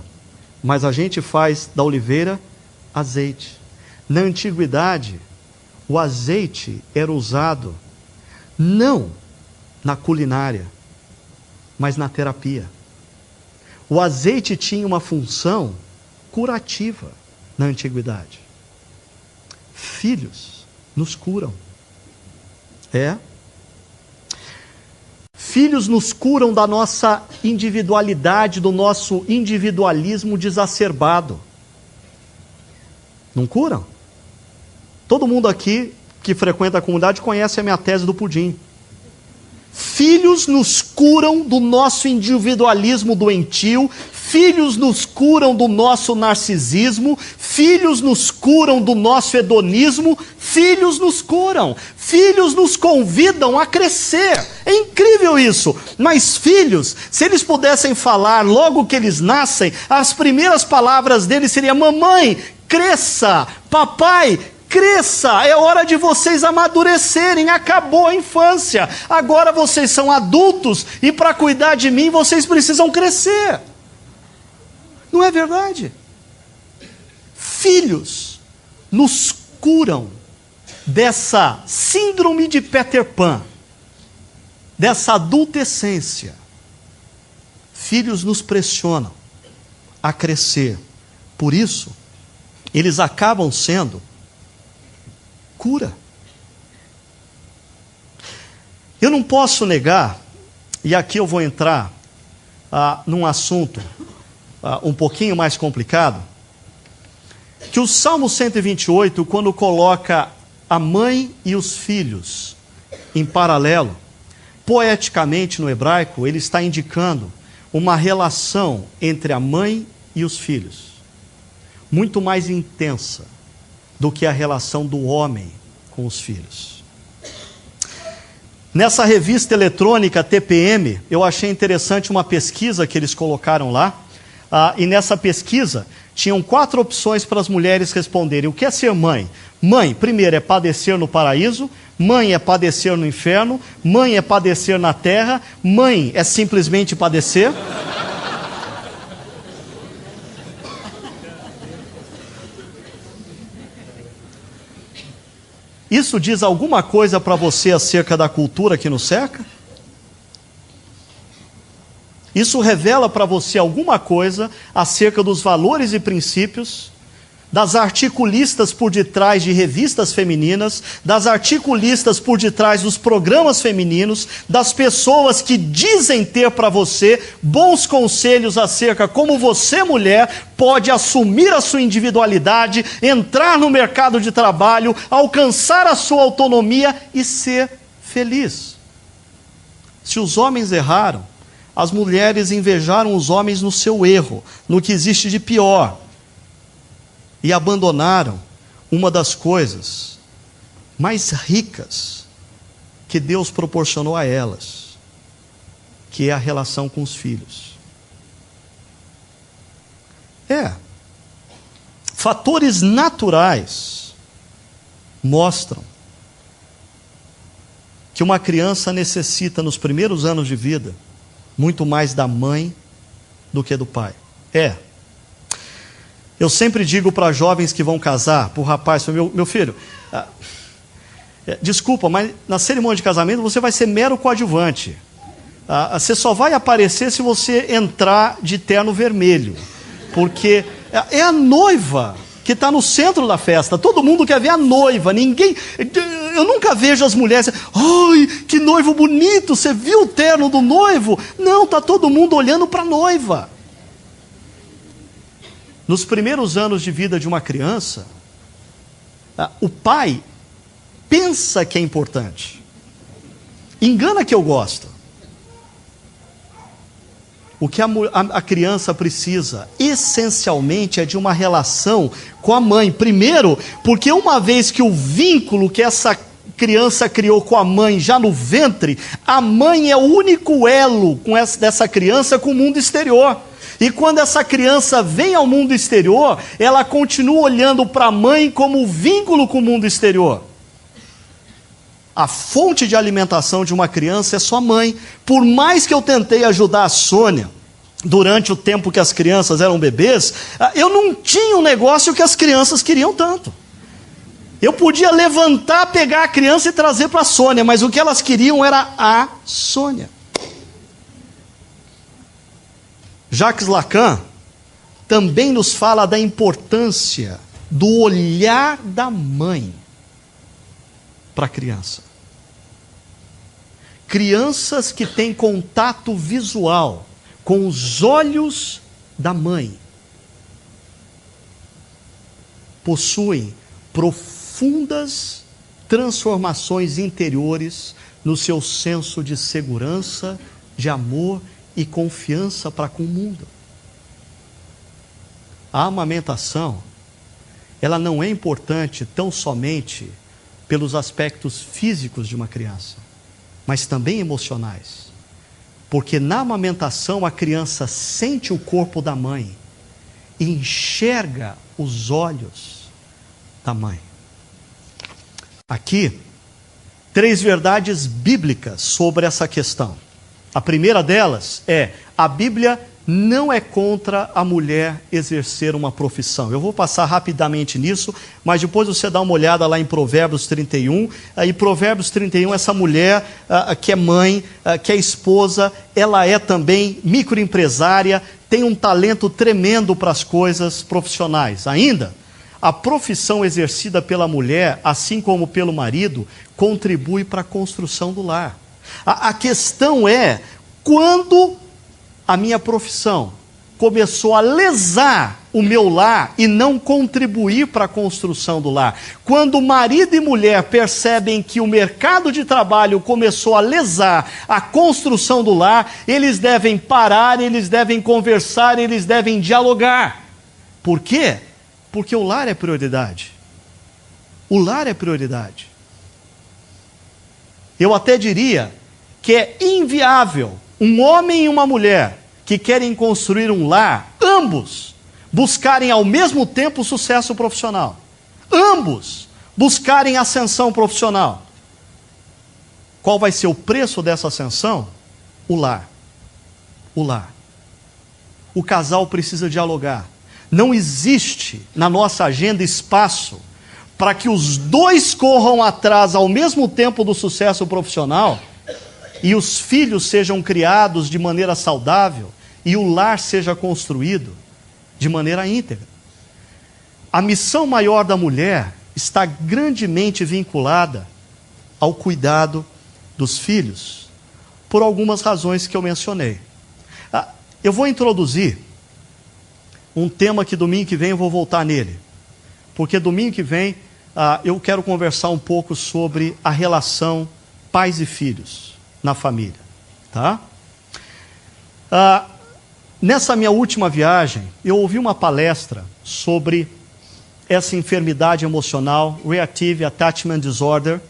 mas a gente faz da oliveira azeite. Na antiguidade, o azeite era usado não na culinária, mas na terapia. O azeite tinha uma função curativa na antiguidade. Filhos nos curam. Filhos nos curam da nossa individualidade, do nosso individualismo desacerbado. Não curam? Todo mundo aqui que frequenta a comunidade conhece a minha tese do pudim. Filhos nos curam do nosso individualismo doentio, filhos nos curam do nosso narcisismo, filhos nos curam do nosso hedonismo, filhos nos curam, filhos nos convidam a crescer. É incrível isso, mas filhos, se eles pudessem falar logo que eles nascem, as primeiras palavras deles seriam: mamãe, cresça, papai, cresça, é hora de vocês amadurecerem, acabou a infância, agora vocês são adultos e para cuidar de mim vocês precisam crescer. Não é verdade? Filhos nos curam dessa síndrome de Peter Pan, dessa adultescência. Filhos nos pressionam a crescer, por isso eles acabam sendo cura. Eu não posso negar, e aqui eu vou entrar num assunto um pouquinho mais complicado, que o Salmo 128, quando coloca a mãe e os filhos em paralelo, poeticamente no hebraico, ele está indicando uma relação entre a mãe e os filhos, muito mais intensa do que a relação do homem com os filhos. Nessa revista eletrônica TPM, eu achei interessante uma pesquisa que eles colocaram lá, e nessa pesquisa tinham 4 opções para as mulheres responderem. O que é ser mãe? Mãe, primeiro, é padecer no paraíso. Mãe é padecer no inferno. Mãe é padecer na terra. Mãe é simplesmente padecer. Isso diz alguma coisa para você acerca da cultura que nos cerca? Isso revela para você alguma coisa acerca dos valores e princípios das articulistas por detrás de revistas femininas, das articulistas por detrás dos programas femininos, das pessoas que dizem ter para você bons conselhos acerca como você, mulher, pode assumir a sua individualidade, entrar no mercado de trabalho, alcançar a sua autonomia e ser feliz. Se os homens erraram, as mulheres invejaram os homens no seu erro, no que existe de pior, e abandonaram uma das coisas mais ricas que Deus proporcionou a elas, que é a relação com os filhos. Fatores naturais mostram que uma criança necessita, nos primeiros anos de vida, muito mais da mãe do que do pai. Eu sempre digo para jovens que vão casar, para o rapaz, meu filho, desculpa, mas na cerimônia de casamento você vai ser mero coadjuvante. Você só vai aparecer se você entrar de terno vermelho, porque é a noiva que está no centro da festa. Todo mundo quer ver a noiva. Eu nunca vejo as mulheres, ai, que noivo bonito, você viu o terno do noivo? Não, está todo mundo olhando para a noiva. Nos primeiros anos de vida de uma criança, o pai pensa que é importante. Engana que eu gosto. O que a criança precisa, essencialmente, é de uma relação com a mãe. Primeiro, porque uma vez que o vínculo que essa criança criou com a mãe já no ventre, a mãe é o único elo dessa criança com o mundo exterior. E quando essa criança vem ao mundo exterior, ela continua olhando para a mãe como vínculo com o mundo exterior. A fonte de alimentação de uma criança é sua mãe. Por mais que eu tentei ajudar a Sônia, durante o tempo que as crianças eram bebês, eu não tinha um negócio que as crianças queriam tanto. Eu podia levantar, pegar a criança e trazer para a Sônia, mas o que elas queriam era a Sônia. Jacques Lacan também nos fala da importância do olhar da mãe para a criança. Crianças que têm contato visual com os olhos da mãe possuem profundas transformações interiores no seu senso de segurança, de amor e confiança para com o mundo. A amamentação, ela não é importante tão somente pelos aspectos físicos de uma criança, mas também emocionais. Porque na amamentação a criança sente o corpo da mãe e enxerga os olhos da mãe. Aqui, 3 verdades bíblicas sobre essa questão. A primeira delas é: a Bíblia não é contra a mulher exercer uma profissão. Eu vou passar rapidamente nisso, mas depois você dá uma olhada lá em Provérbios 31. Em Provérbios 31, essa mulher que é mãe, que é esposa, ela é também microempresária, tem um talento tremendo para as coisas profissionais. Ainda, a profissão exercida pela mulher, assim como pelo marido, contribui para a construção do lar. A questão é, quando a minha profissão começou a lesar o meu lar e não contribuir para a construção do lar. Quando marido e mulher percebem que o mercado de trabalho começou a lesar a construção do lar, eles devem parar, eles devem conversar, eles devem dialogar. Por quê? Porque o lar é prioridade. O lar é prioridade. Eu até diria que é inviável um homem e uma mulher que querem construir um lar, ambos buscarem ao mesmo tempo sucesso profissional. Ambos buscarem ascensão profissional. Qual vai ser o preço dessa ascensão? O lar. O lar. O casal precisa dialogar. Não existe na nossa agenda espaço para que os dois corram atrás ao mesmo tempo do sucesso profissional e os filhos sejam criados de maneira saudável e o lar seja construído de maneira íntegra. A missão maior da mulher está grandemente vinculada ao cuidado dos filhos, por algumas razões que eu mencionei. Eu vou introduzir um tema que domingo que vem eu vou voltar nele, porque domingo que vem eu quero conversar um pouco sobre a relação pais e filhos na família, tá? Nessa minha última viagem, eu ouvi uma palestra sobre essa enfermidade emocional, Reactive Attachment Disorder.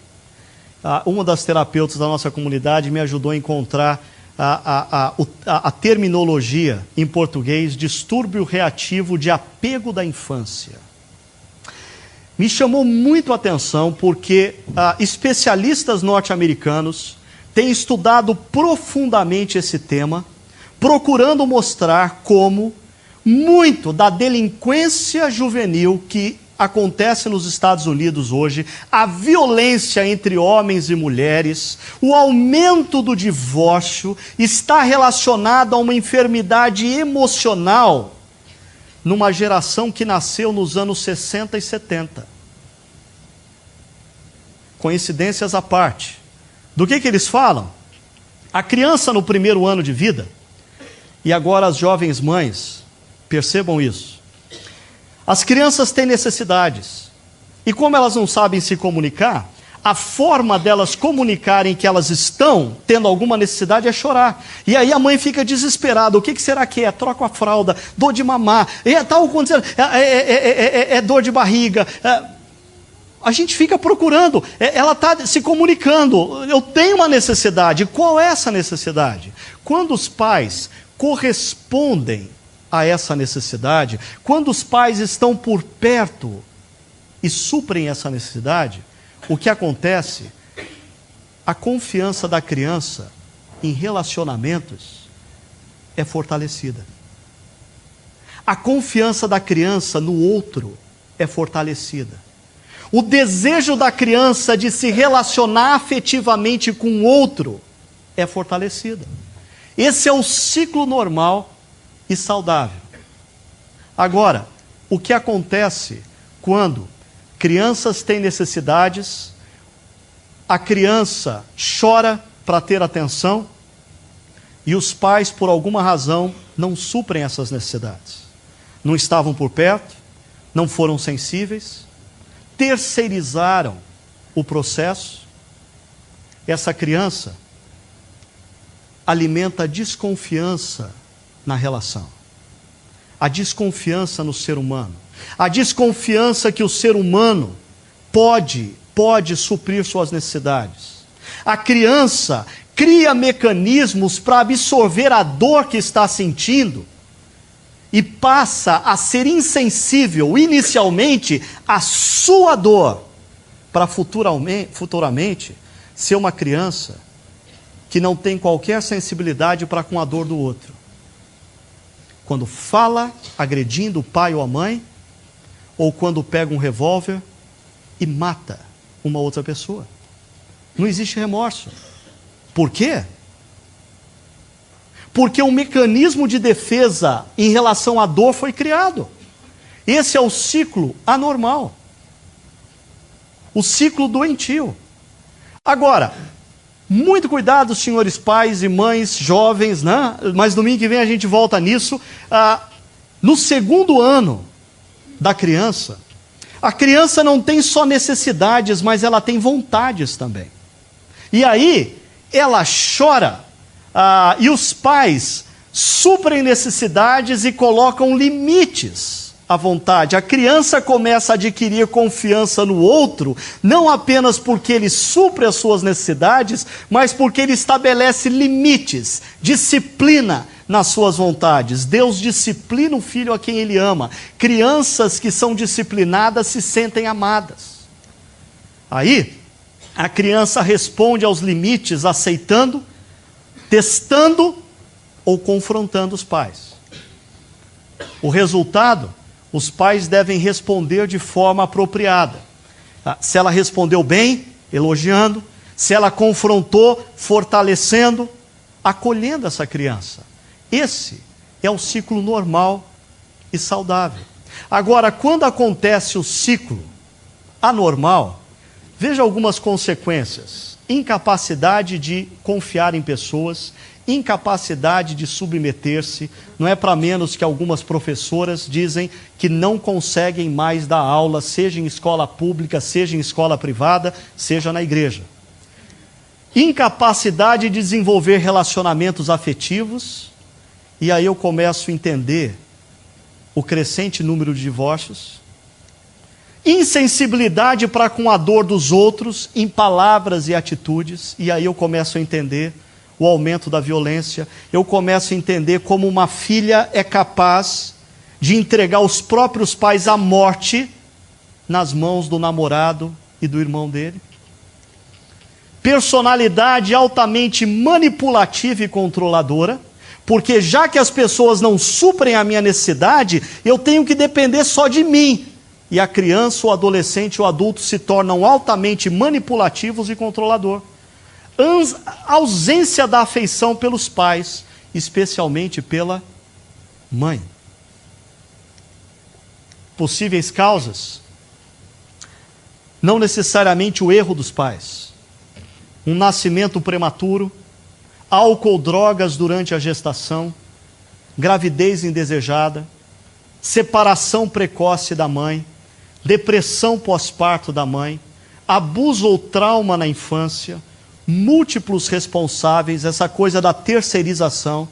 Uma das terapeutas da nossa comunidade me ajudou a encontrar a terminologia em português, distúrbio reativo de apego da infância. Me chamou muito a atenção porque especialistas norte-americanos têm estudado profundamente esse tema, procurando mostrar como muito da delinquência juvenil que acontece nos Estados Unidos hoje, a violência entre homens e mulheres, o aumento do divórcio, está relacionado a uma enfermidade emocional numa geração que nasceu nos anos 60 e 70. Coincidências à parte. Do que eles falam? A criança no primeiro ano de vida, e agora as jovens mães, percebam isso. As crianças têm necessidades. E como elas não sabem se comunicar, a forma delas comunicarem que elas estão tendo alguma necessidade é chorar. E aí a mãe fica desesperada. O que será que é? Troca a fralda, dor de mamar, é dor de barriga. A gente fica procurando, ela está se comunicando. Eu tenho uma necessidade. Qual é essa necessidade? Quando os pais correspondem a essa necessidade, quando os pais estão por perto e suprem essa necessidade, o que acontece? A confiança da criança em relacionamentos é fortalecida. A confiança da criança no outro é fortalecida. O desejo da criança de se relacionar afetivamente com o outro é fortalecido. Esse é o ciclo normal e saudável. Agora, o que acontece quando crianças têm necessidades, a criança chora para ter atenção e os pais, por alguma razão, não suprem essas necessidades? Não estavam por perto, não foram sensíveis, terceirizaram o processo. Essa criança alimenta a desconfiança na relação, a desconfiança no ser humano, a desconfiança que o ser humano pode suprir suas necessidades. A criança cria mecanismos para absorver a dor que está sentindo e passa a ser insensível inicialmente à sua dor, para futuramente ser uma criança que não tem qualquer sensibilidade para com a dor do outro. Quando fala agredindo o pai ou a mãe, ou quando pega um revólver e mata uma outra pessoa. Não existe remorso. Por quê? Porque um mecanismo de defesa em relação à dor foi criado. Esse é o ciclo anormal. O ciclo doentio. Agora, Muito cuidado, senhores pais e mães, jovens, né? Mas domingo que vem a gente volta nisso. No segundo ano da criança, a criança não tem só necessidades, mas ela tem vontades também. E aí, ela chora, e os pais suprem necessidades e colocam limites à vontade. A criança começa a adquirir confiança no outro, não apenas porque ele supre as suas necessidades, mas porque ele estabelece limites, disciplina nas suas vontades. Deus disciplina o filho a quem ele ama. Crianças que são disciplinadas se sentem amadas. Aí, a criança responde aos limites aceitando, testando ou confrontando os pais. O resultado, os pais devem responder de forma apropriada. Se ela respondeu bem, elogiando. Se ela confrontou, fortalecendo, acolhendo essa criança. Esse é o ciclo normal e saudável. Agora, quando acontece o ciclo anormal, veja algumas consequências. Incapacidade de confiar em pessoas, incapacidade de submeter-se. Não é para menos que algumas professoras dizem que não conseguem mais dar aula, seja em escola pública, seja em escola privada, seja na igreja. Incapacidade de desenvolver relacionamentos afetivos. E aí eu começo a entender o crescente número de divórcios. Insensibilidade para com a dor dos outros, em palavras e atitudes. E aí eu começo a entender o aumento da violência. Eu começo a entender como uma filha é capaz de entregar os próprios pais à morte nas mãos do namorado e do irmão dele. Personalidade altamente manipulativa e controladora. Porque já que as pessoas não suprem a minha necessidade, eu tenho que depender só de mim. E a criança, o adolescente, o adulto se tornam altamente manipulativos e controlador. Ausência da afeição pelos pais, especialmente pela mãe. Possíveis causas: não necessariamente o erro dos pais, um nascimento prematuro, álcool, drogas durante a gestação, gravidez indesejada, separação precoce da mãe, depressão pós-parto da mãe, abuso ou trauma na infância, múltiplos responsáveis, essa coisa da terceirização,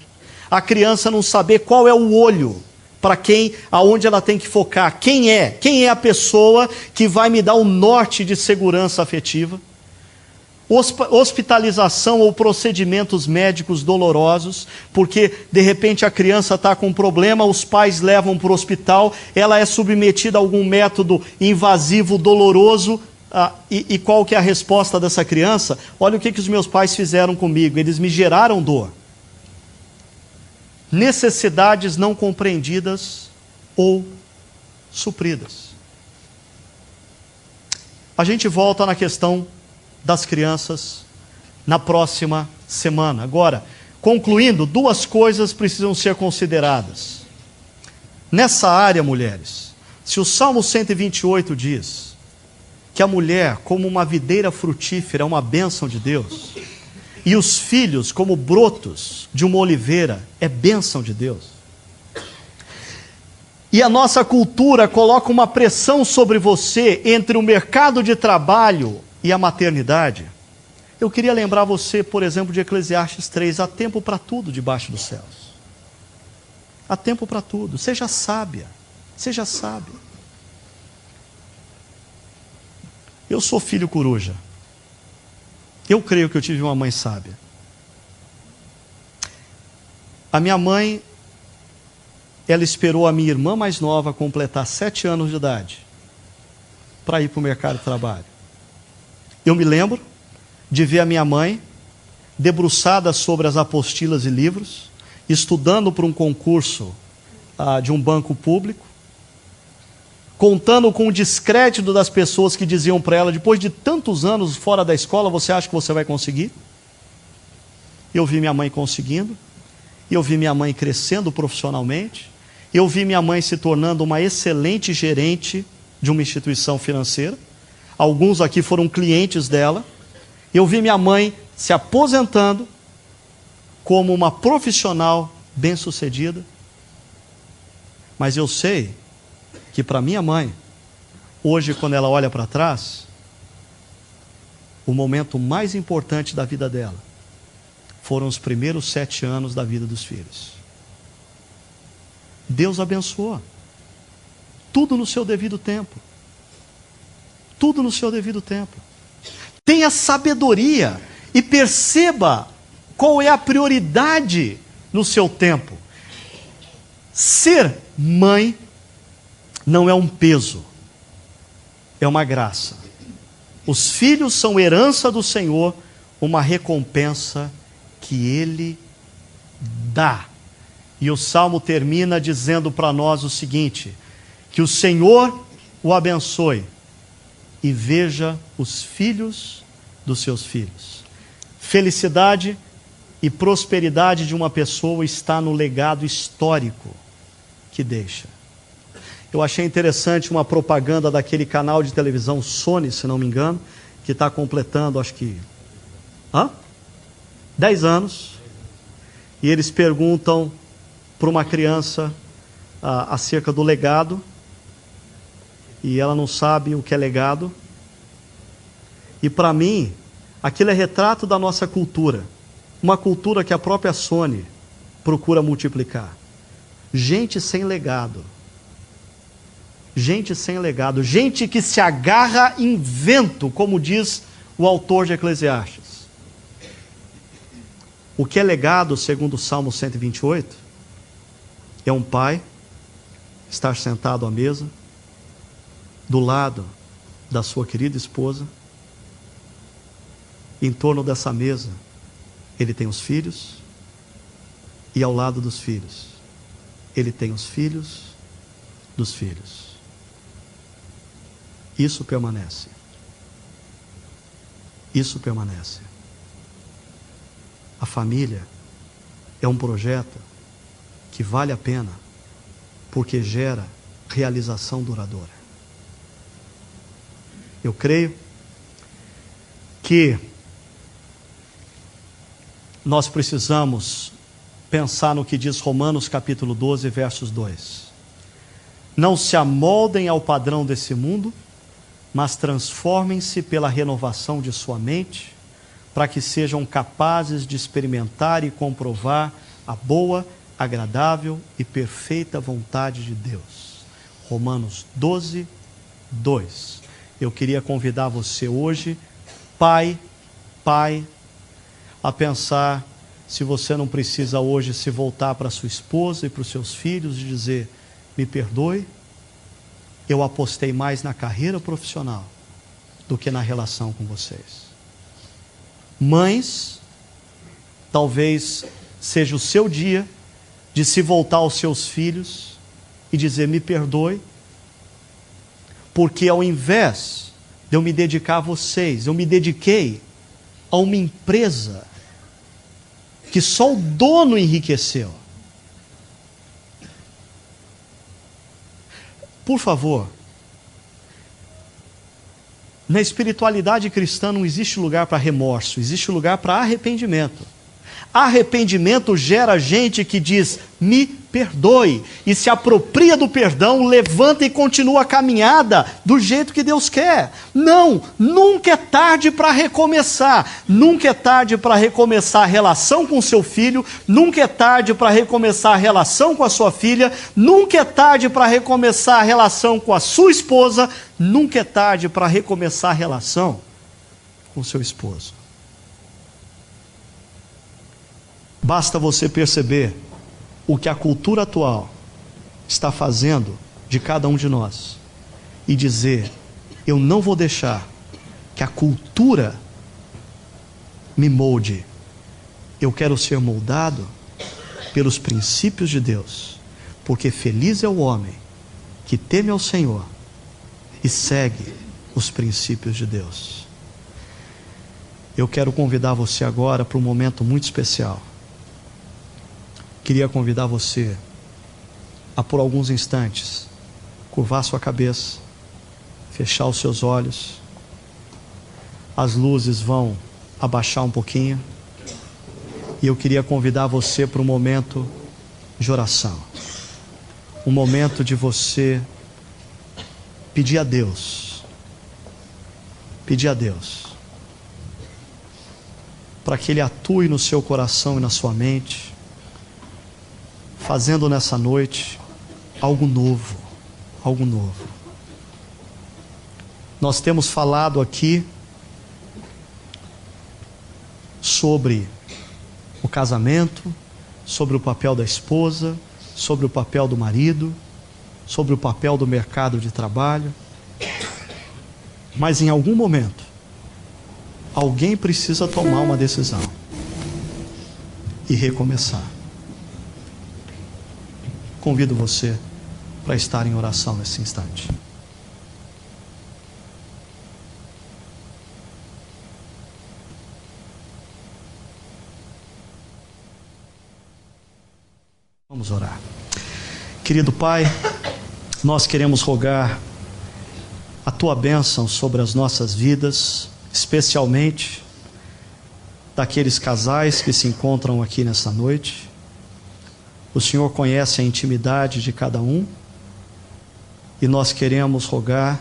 a criança não saber qual é o olho para quem, aonde ela tem que focar, quem é a pessoa que vai me dar o norte de segurança afetiva. Hospitalização ou procedimentos médicos dolorosos, porque de repente a criança está com um problema, os pais levam para o hospital, ela é submetida a algum método invasivo, doloroso, e qual que é a resposta dessa criança? Olha o que os meus pais fizeram comigo, eles me geraram dor. Necessidades não compreendidas ou supridas. A gente volta na questão das crianças na próxima semana. Agora, concluindo, duas coisas precisam ser consideradas. Nessa área, mulheres, se o Salmo 128 diz que a mulher, como uma videira frutífera, é uma bênção de Deus, e os filhos, como brotos de uma oliveira, é bênção de Deus, e a nossa cultura coloca uma pressão sobre você entre o mercado de trabalho e a maternidade, eu queria lembrar você, por exemplo, de Eclesiastes 3, há tempo para tudo debaixo dos céus. Há tempo para tudo. Seja sábia, seja sábia. Eu sou filho coruja. Eu creio que eu tive uma mãe sábia. A minha mãe, ela esperou a minha irmã mais nova completar 7 anos de idade para ir para o mercado de trabalho. Eu me lembro de ver a minha mãe debruçada sobre as apostilas e livros, estudando para um concurso de um banco público, contando com o descrédito das pessoas que diziam para ela, depois de tantos anos fora da escola, você acha que você vai conseguir? Eu vi minha mãe conseguindo, eu vi minha mãe crescendo profissionalmente, eu vi minha mãe se tornando uma excelente gerente de uma instituição financeira. Alguns aqui foram clientes dela. Eu vi minha mãe se aposentando como uma profissional bem-sucedida. Mas eu sei que para minha mãe, hoje, quando ela olha para trás, o momento mais importante da vida dela foram os primeiros 7 anos da vida dos filhos. Deus abençoou. Tudo no seu devido tempo. Tudo no seu devido tempo. Tenha sabedoria e perceba qual é a prioridade no seu tempo. Ser mãe não é um peso, é uma graça. Os filhos são herança do Senhor, uma recompensa que Ele dá. E o Salmo termina dizendo para nós o seguinte: que o Senhor o abençoe e veja os filhos dos seus filhos. Felicidade e prosperidade de uma pessoa está no legado histórico que deixa. Eu achei interessante uma propaganda daquele canal de televisão Sony, se não me engano, que está completando, acho que 10 anos, e eles perguntam para uma criança acerca do legado, e ela não sabe o que é legado. E para mim, aquilo é retrato da nossa cultura, uma cultura que a própria Sony procura multiplicar. Gente sem legado. Gente sem legado. Gente que se agarra em vento, como diz o autor de Eclesiastes. O que é legado, segundo o Salmo 128, é um pai estar sentado à mesa, do lado da sua querida esposa. Em torno dessa mesa, ele tem os filhos, e ao lado dos filhos, ele tem os filhos dos filhos. Isso permanece. Isso permanece. A família é um projeto que vale a pena, porque gera realização duradoura. Eu creio que nós precisamos pensar no que diz Romanos capítulo 12, versos 2. Não se amoldem ao padrão desse mundo, mas transformem-se pela renovação de sua mente, para que sejam capazes de experimentar e comprovar a boa, agradável e perfeita vontade de Deus. Romanos 12, 2. Eu queria convidar você hoje, pai, a pensar se você não precisa hoje se voltar para sua esposa e para os seus filhos e dizer: me perdoe, eu apostei mais na carreira profissional do que na relação com vocês. Mães, talvez seja o seu dia de se voltar aos seus filhos e dizer: me perdoe, porque ao invés de eu me dedicar a vocês, eu me dediquei a uma empresa que só o dono enriqueceu. Por favor, na espiritualidade cristã não existe lugar para remorso, existe lugar para arrependimento. Arrependimento gera gente que diz: me perdoe, e se apropria do perdão, levanta e continua a caminhada do jeito que Deus quer. Não, nunca é tarde para recomeçar. Nunca é tarde para recomeçar a relação com seu filho, nunca é tarde para recomeçar a relação com a sua filha, nunca é tarde para recomeçar a relação com a sua esposa, nunca é tarde para recomeçar a relação com seu esposo. Basta você perceber o que a cultura atual está fazendo de cada um de nós e dizer: eu não vou deixar que a cultura me molde. Eu quero ser moldado pelos princípios de Deus, porque feliz é o homem que teme ao Senhor e segue os princípios de Deus. Eu quero convidar você agora para um momento muito especial. Queria convidar você a, por alguns instantes, curvar sua cabeça, fechar os seus olhos. As luzes vão abaixar um pouquinho. E eu queria convidar você para um momento de oração. Um momento de você pedir a Deus. Pedir a Deus. Para que Ele atue no seu coração e na sua mente. Fazendo nessa noite algo novo. Algo novo. Nós temos falado aqui sobre o casamento, sobre o papel da esposa, sobre o papel do marido, sobre o papel do mercado de trabalho. Mas em algum momento, alguém precisa tomar uma decisão e recomeçar. Convido você para estar em oração nesse instante. Vamos orar. Querido Pai, nós queremos rogar a Tua bênção sobre as nossas vidas, especialmente daqueles casais que se encontram aqui nessa noite. O Senhor conhece a intimidade de cada um e nós queremos rogar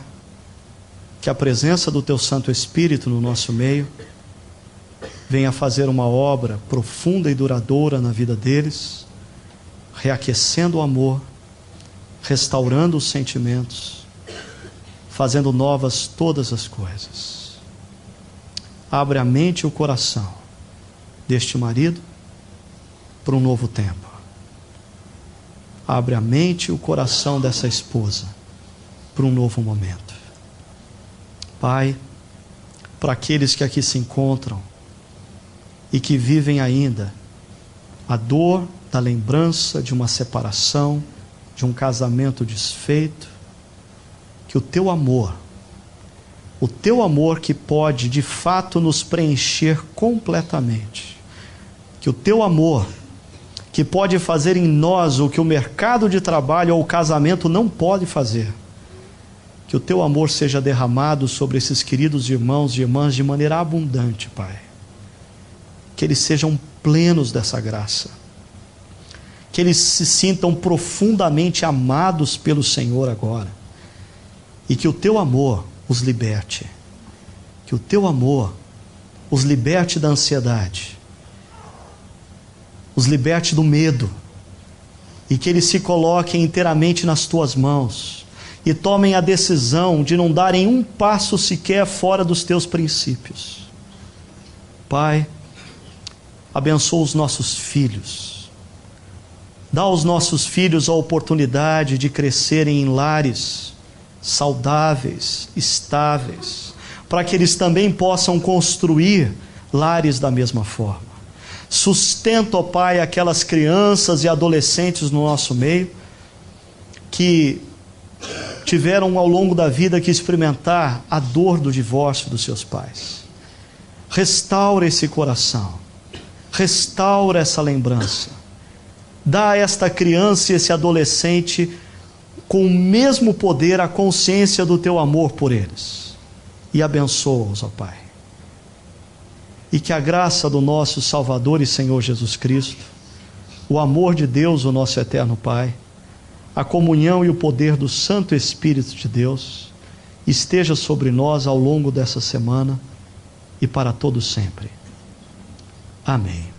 que a presença do Teu Santo Espírito no nosso meio venha fazer uma obra profunda e duradoura na vida deles, reaquecendo o amor, restaurando os sentimentos, fazendo novas todas as coisas. Abre a mente e o coração deste marido para um novo tempo. Abre a mente e o coração dessa esposa para um novo momento. Pai, para aqueles que aqui se encontram e que vivem ainda a dor da lembrança de uma separação, de um casamento desfeito, que o Teu amor que pode de fato nos preencher completamente, que o Teu amor que pode fazer em nós o que o mercado de trabalho ou o casamento não pode fazer, que o Teu amor seja derramado sobre esses queridos irmãos e irmãs de maneira abundante, Pai, que eles sejam plenos dessa graça, que eles se sintam profundamente amados pelo Senhor agora, e que o Teu amor os liberte, que o Teu amor os liberte da ansiedade, os liberte do medo, e que eles se coloquem inteiramente nas Tuas mãos, e tomem a decisão de não darem um passo sequer fora dos Teus princípios. Pai, abençoa os nossos filhos, dá aos nossos filhos a oportunidade de crescerem em lares saudáveis, estáveis, para que eles também possam construir lares da mesma forma. Sustenta, ó Pai, aquelas crianças e adolescentes no nosso meio que tiveram ao longo da vida que experimentar a dor do divórcio dos seus pais. Restaura esse coração, restaura essa lembrança. Dá a esta criança e esse adolescente com o mesmo poder a consciência do Teu amor por eles. E abençoa-os, ó Pai. E que a graça do nosso Salvador e Senhor Jesus Cristo, o amor de Deus, o nosso eterno Pai, a comunhão e o poder do Santo Espírito de Deus, esteja sobre nós ao longo dessa semana e para todo sempre. Amém.